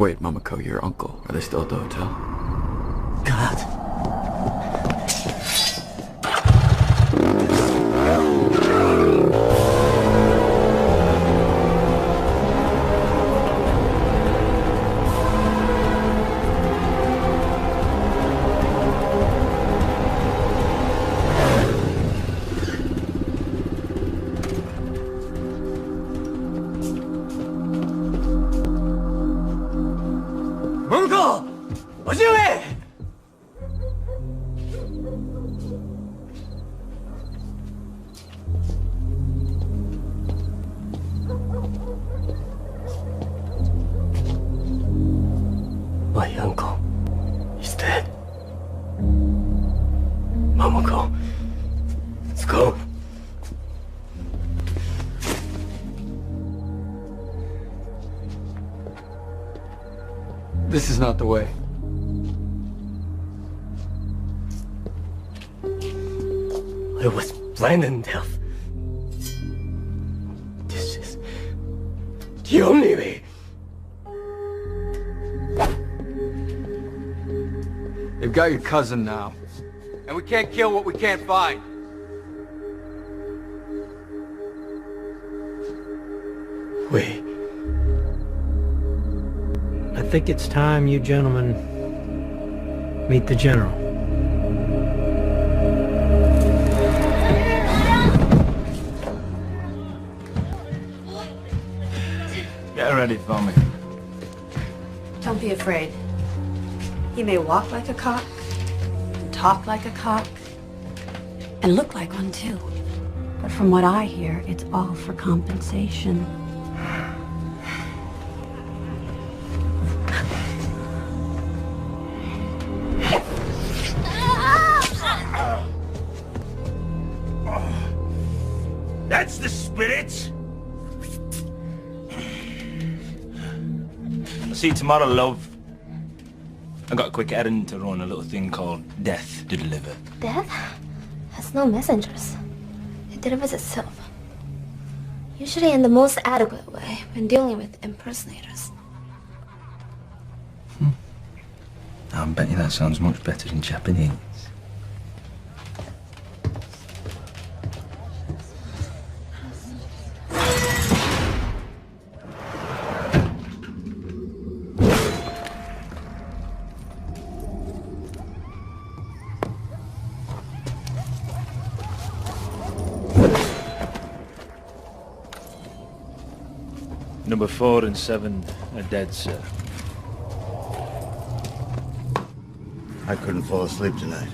Wait, Mamako, your uncle. Are they still at the hotel? God. 叔上！My uncle is dead. Momoko, let's go. This is not the way. I was blind and deaf. This is the only way. They've got your cousin now. And we can't kill what we can't find. Wait. I think it's time you gentlemen meet the general. Get ready for me. Don't be afraid. He may walk like a cock, talk like a cock, and look like one too. But from what I hear, it's all for compensation. That's the spirit! I'll see you tomorrow, love. I got a quick errand to run, a little thing called death to deliver. Death has no messengers. It delivers itself. Usually in the most adequate way when dealing with impersonators. I bet you that sounds much better in Japanese. Number 4 and 7 are dead, sir. I couldn't fall asleep tonight.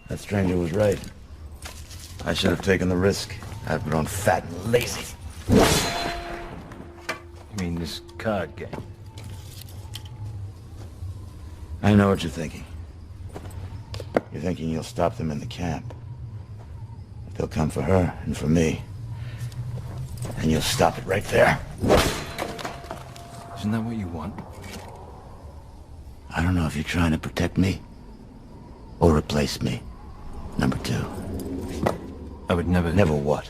That stranger was right. I should have taken the risk. I've grown fat and lazy. You mean this card game? I know what you're thinking. You're thinking you'll stop them in the camp. They'll come for her and for me. And you'll stop it right there. Isn't that what you want? I don't know if you're trying to protect me or replace me. Number 2. I would never... Never what?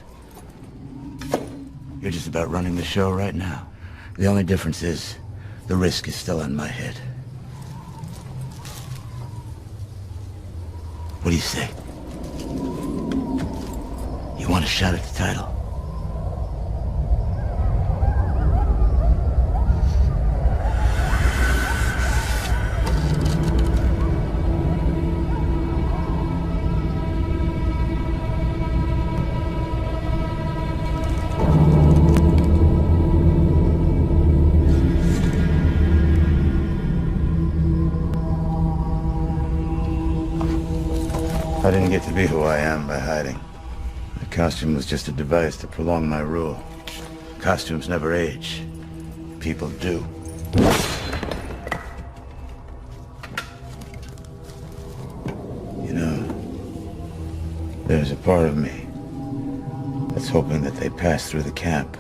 You're just about running the show right now. The only difference is the risk is still on my head. What do you say? You want a shot at the title? I didn't get to be who I am by hiding. The costume was just a device to prolong my rule. Costumes never age. People do. You know, there's a part of me that's hoping that they pass through the camp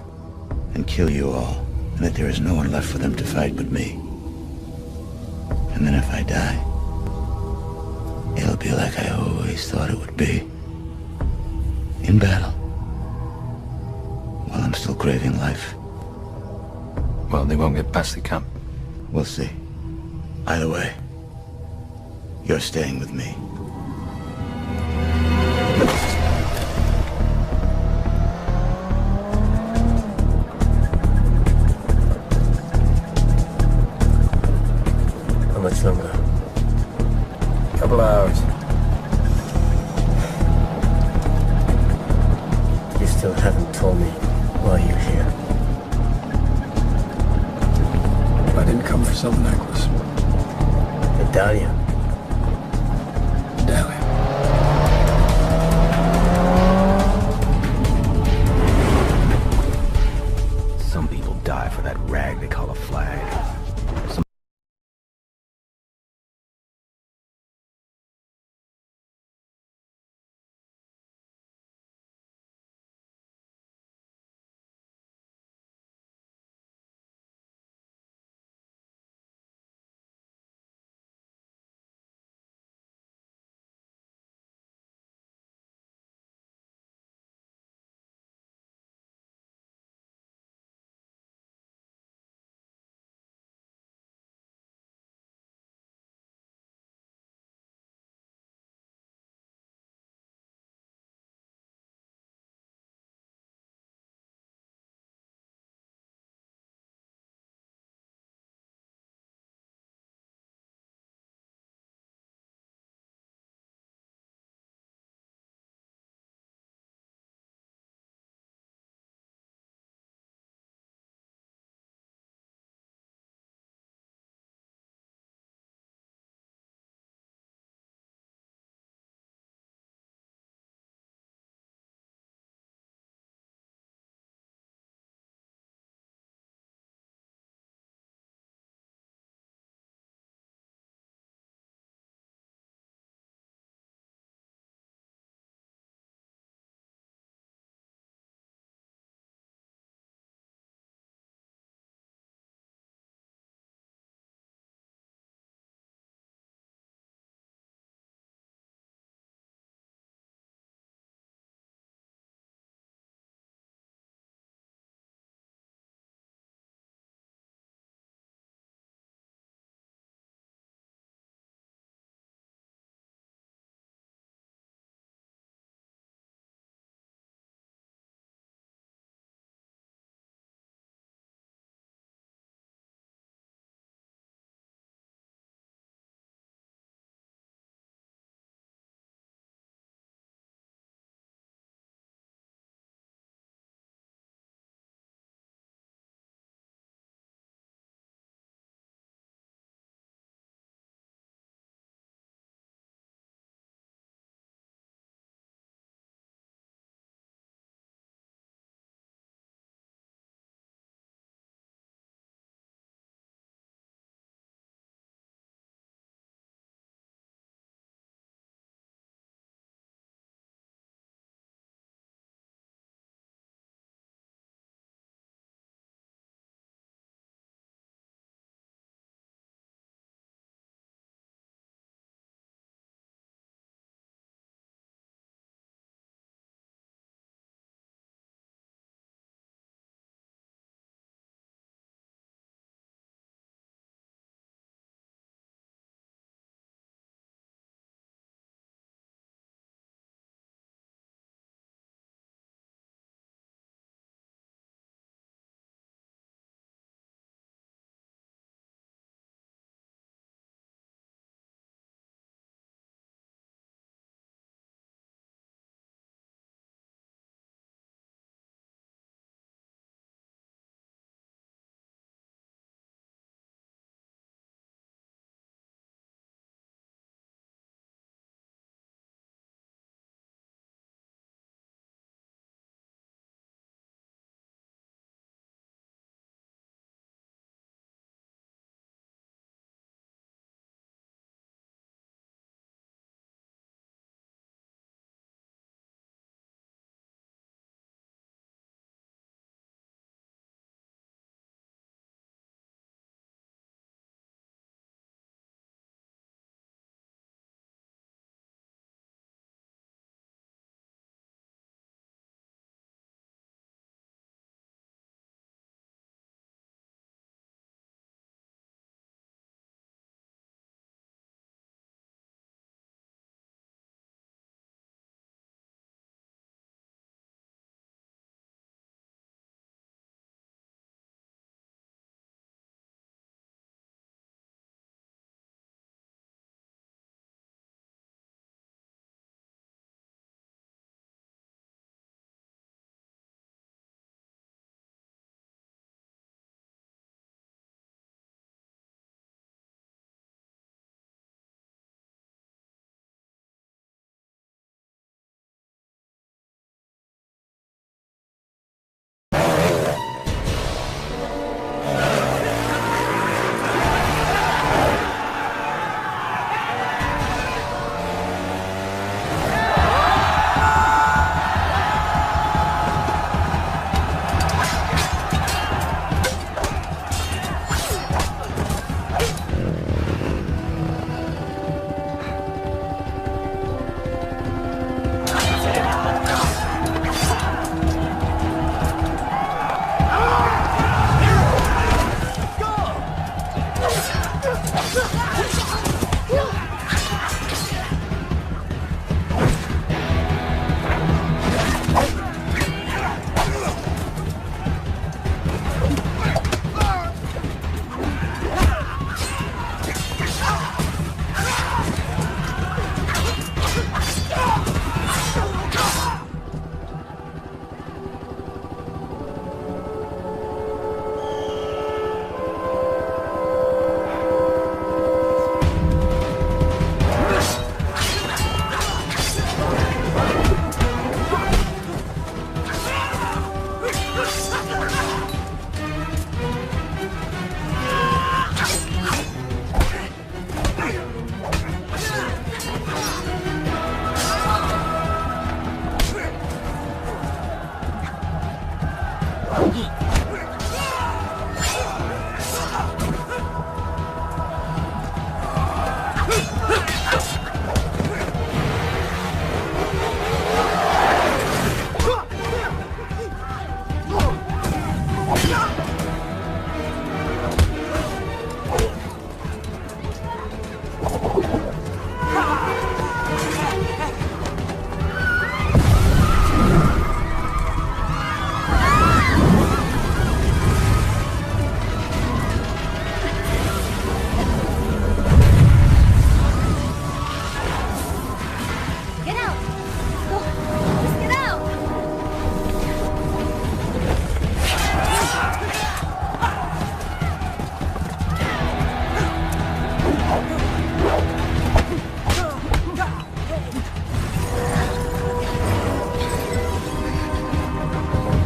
and kill you all, and that there is no one left for them to fight but me. And then if I die, it'll be like I always thought it would be. In battle. While I'm still craving life. Well, they won't get past the camp. We'll see. Either way, you're staying with me. How much longer? Couple hours. You still haven't told me why you're here. myself a necklace. Medallion. Medallion. Some people die for that rag they call a flag.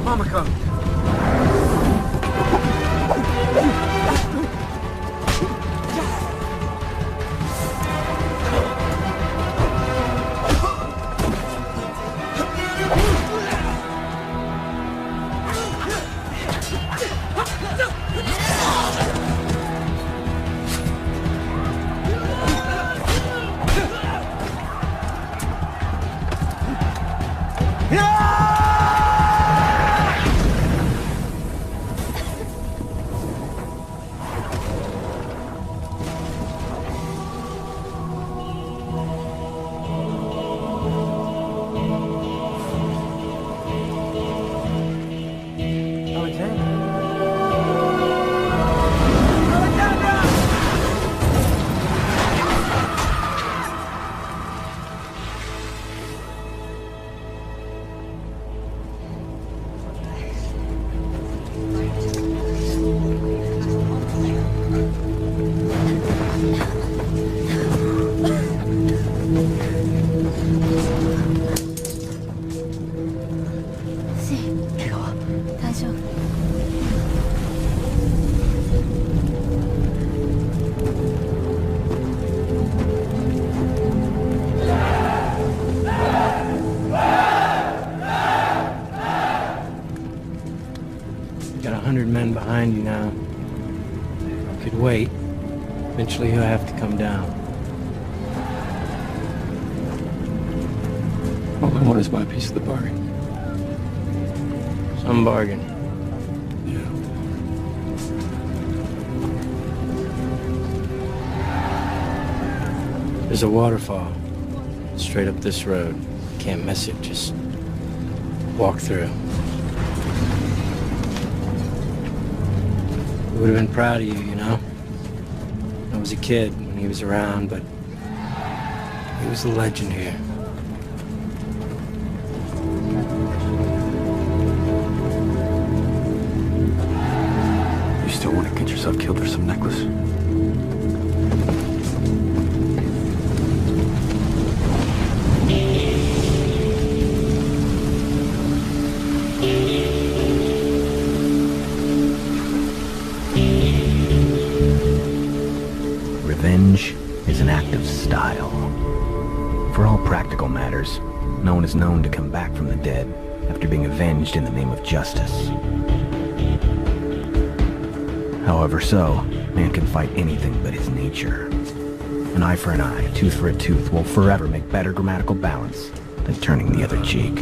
Mama coming. Got 100 men behind you now. Could wait. Eventually he'll have to come down. Well, then what is my piece of the bargain? Some bargain. There's a waterfall straight up this road. Can't miss it, just walk through. I would have been proud of you, you know? I was a kid when he was around, but he was a legend here. You still want to get yourself killed for some necklace? Revenge is an act of style. For all practical matters, no one is known to come back from the dead after being avenged in the name of justice. However so, man can fight anything but his nature. An eye for an eye, tooth for a tooth will forever make better grammatical balance than turning the other cheek.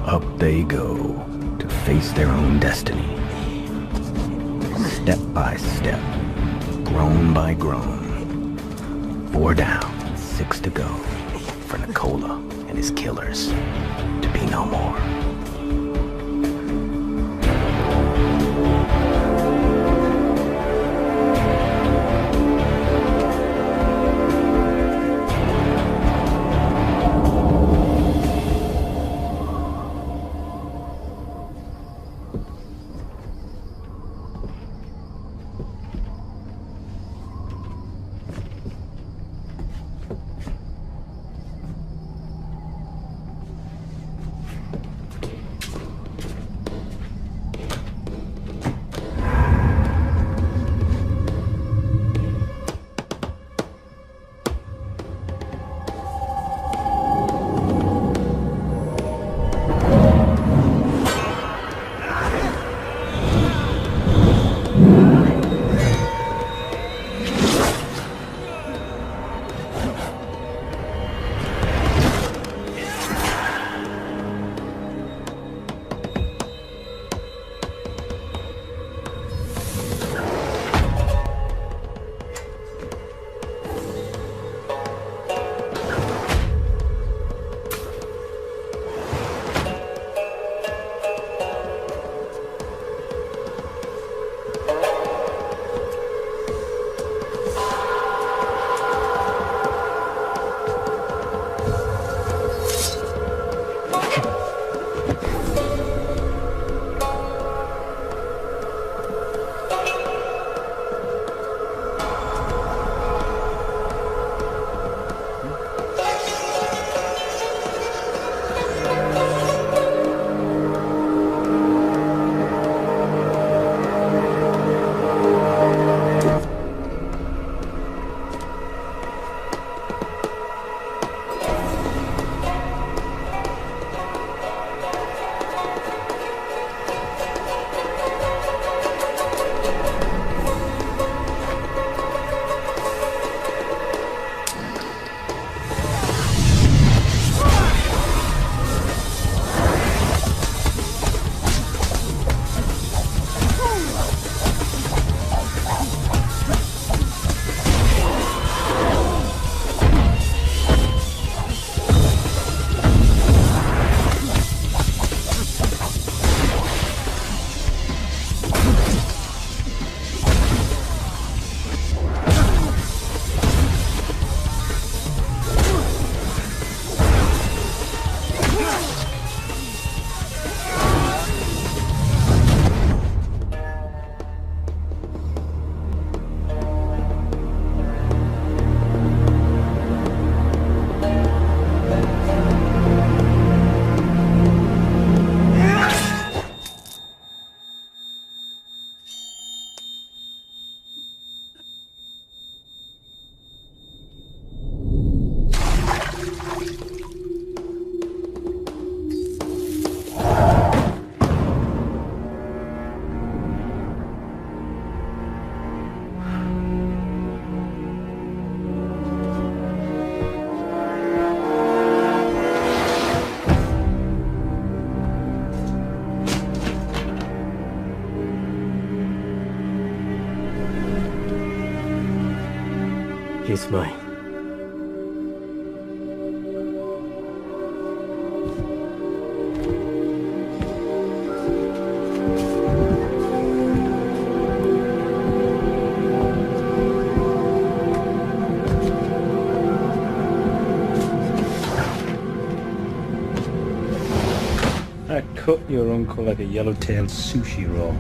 Up they go to face their own destiny. Step by step, groan by groan. 4 down, 6 to go for Nicola and his killers to be no more. He's mine. I cut your uncle like a yellow-tailed sushi roll.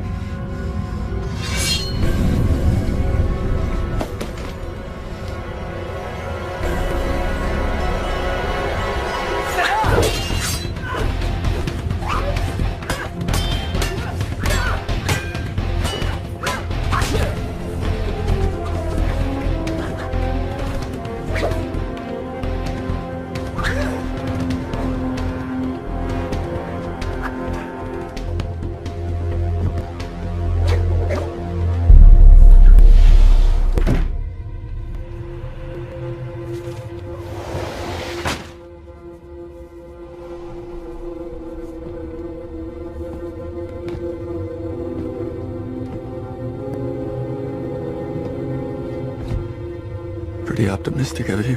Pretty optimistic of you.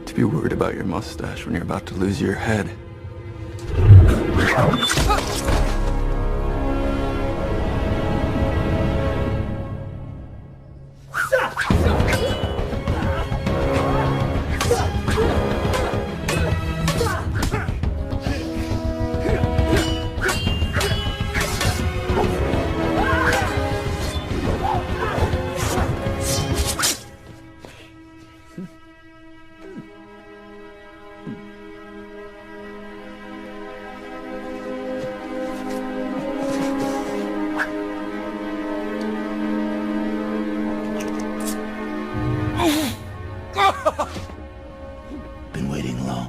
To be worried about your mustache when you're about to lose your head. Been waiting long.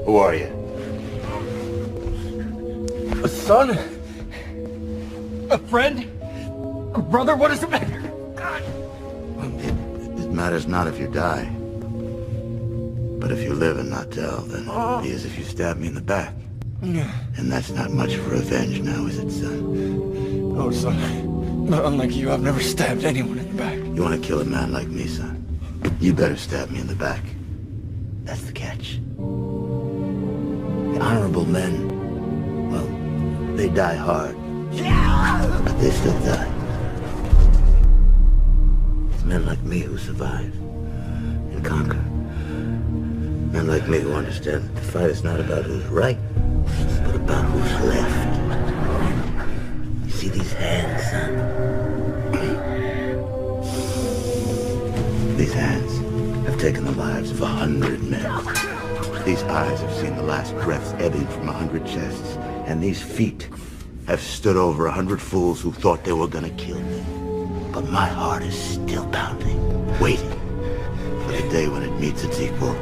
Who are you? A son? A friend? A brother? What does it matter? It matters not if you die. But if you live and not tell, then it'll be as if you stabbed me in the back. And that's not much for revenge now, is it, son? Oh, son. Not unlike you, I've never stabbed anyone in the back. You want to kill a man like me, son? You better stab me in the back. That's the catch. The honorable men, well, they die hard. But they still die. It's men like me who survive and conquer. Men like me who understand that the fight is not about who's right, but about who's left. You see these hands, son? These hands have taken the lives of 100 men. These eyes have seen the last breaths ebbing from 100 chests. And these feet have stood over 100 fools who thought they were gonna kill me. But my heart is still pounding, waiting for the day when it meets its equal.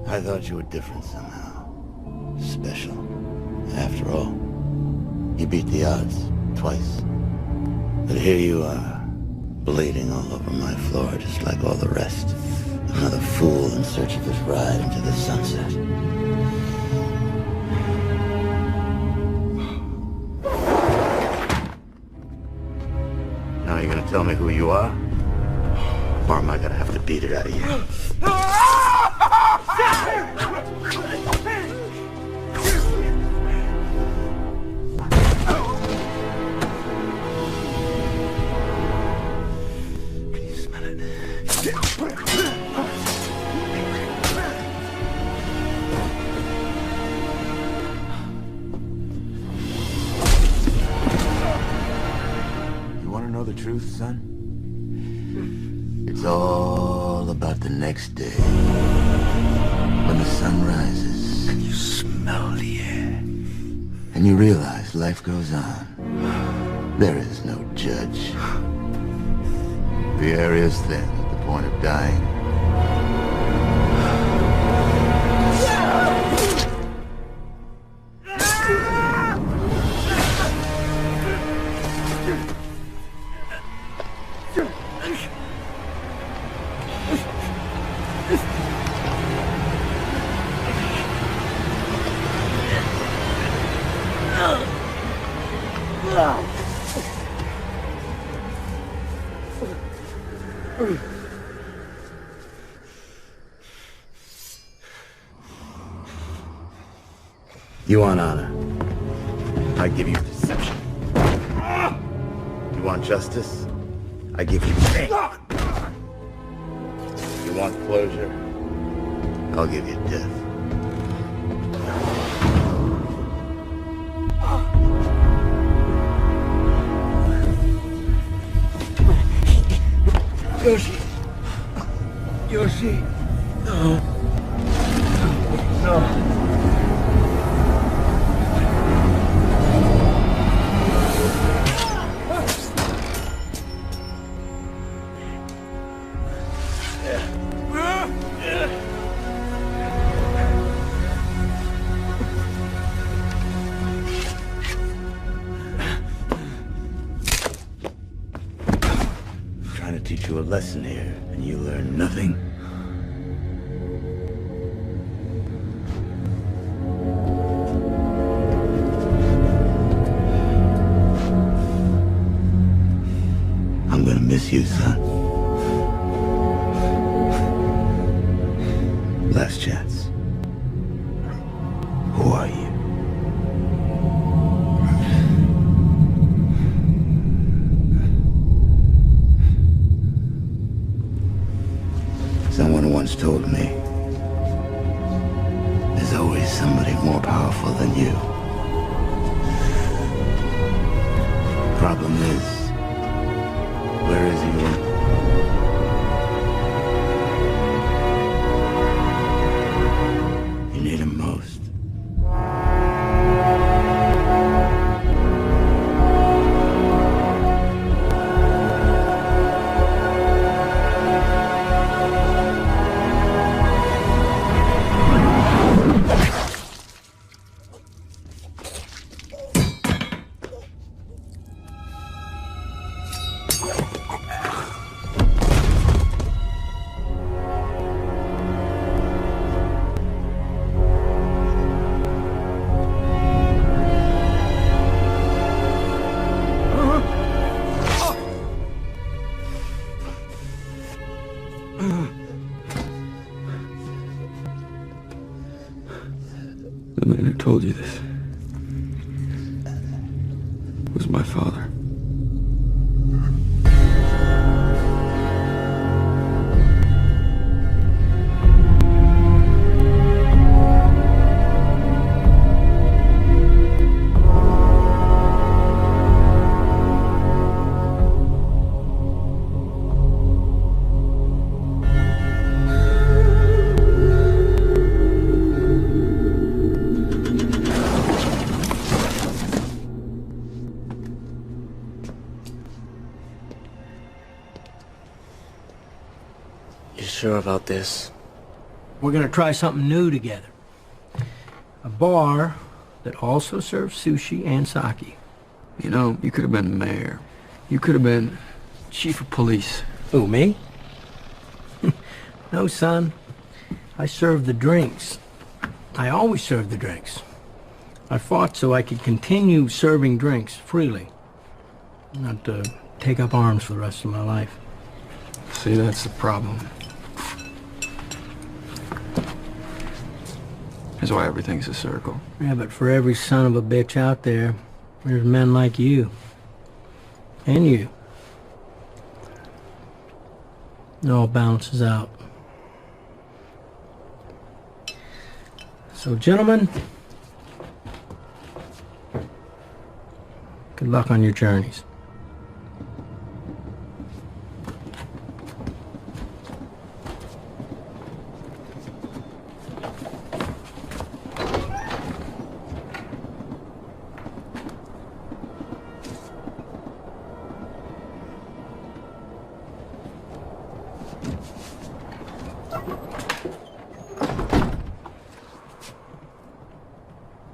I thought you were different somehow. Special. After all, you beat the odds twice. But here you are, bleeding all over my floor just like all the rest. Another fool in search of his ride into the sunset. Now you're gonna tell me who you are? Or am I gonna have to beat it out of you? Can you smell it? You want to know the truth, son? It's all about the next day. When the sun rises. And you smell the air. And you realize life goes on. There is no judge. The air is thin at the point of dying. You want honor? I give you deception. You want justice? I give you pain. You want closure? I'll give you death. Yoshi. Yoshi. No. No. Trying to teach you a lesson here, and you learn nothing. I'm gonna miss you, son. Last chance. Who are you? Someone once told me, there's always somebody more powerful than you. Problem is, where is he? You need him most. The man who told you this was my father. You sure about this? We're gonna try something new together. A bar that also serves sushi and sake. You know, you could have been mayor. You could have been chief of police. Who, me? No, son. I serve the drinks. I always serve the drinks. I fought so I could continue serving drinks freely. Not to take up arms for the rest of my life. See, that's the problem. That's why everything's a circle. Yeah, but for every son of a bitch out there, there's men like you. And you. It all balances out. So, gentlemen, good luck on your journeys.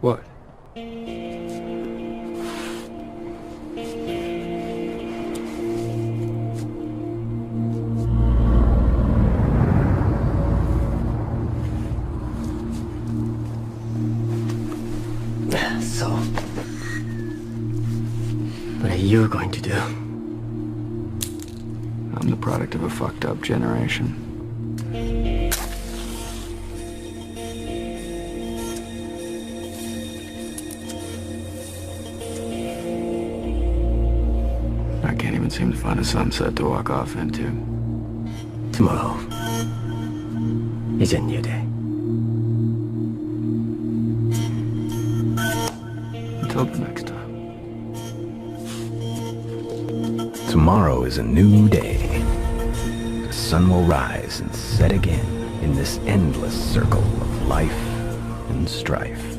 What? So, what are you going to do? I'm the product of a fucked up generation. I can't even seem to find a sunset to walk off into. Tomorrow is a new day. Until the next time. Tomorrow is a new day. The sun will rise and set again in this endless circle of life and strife.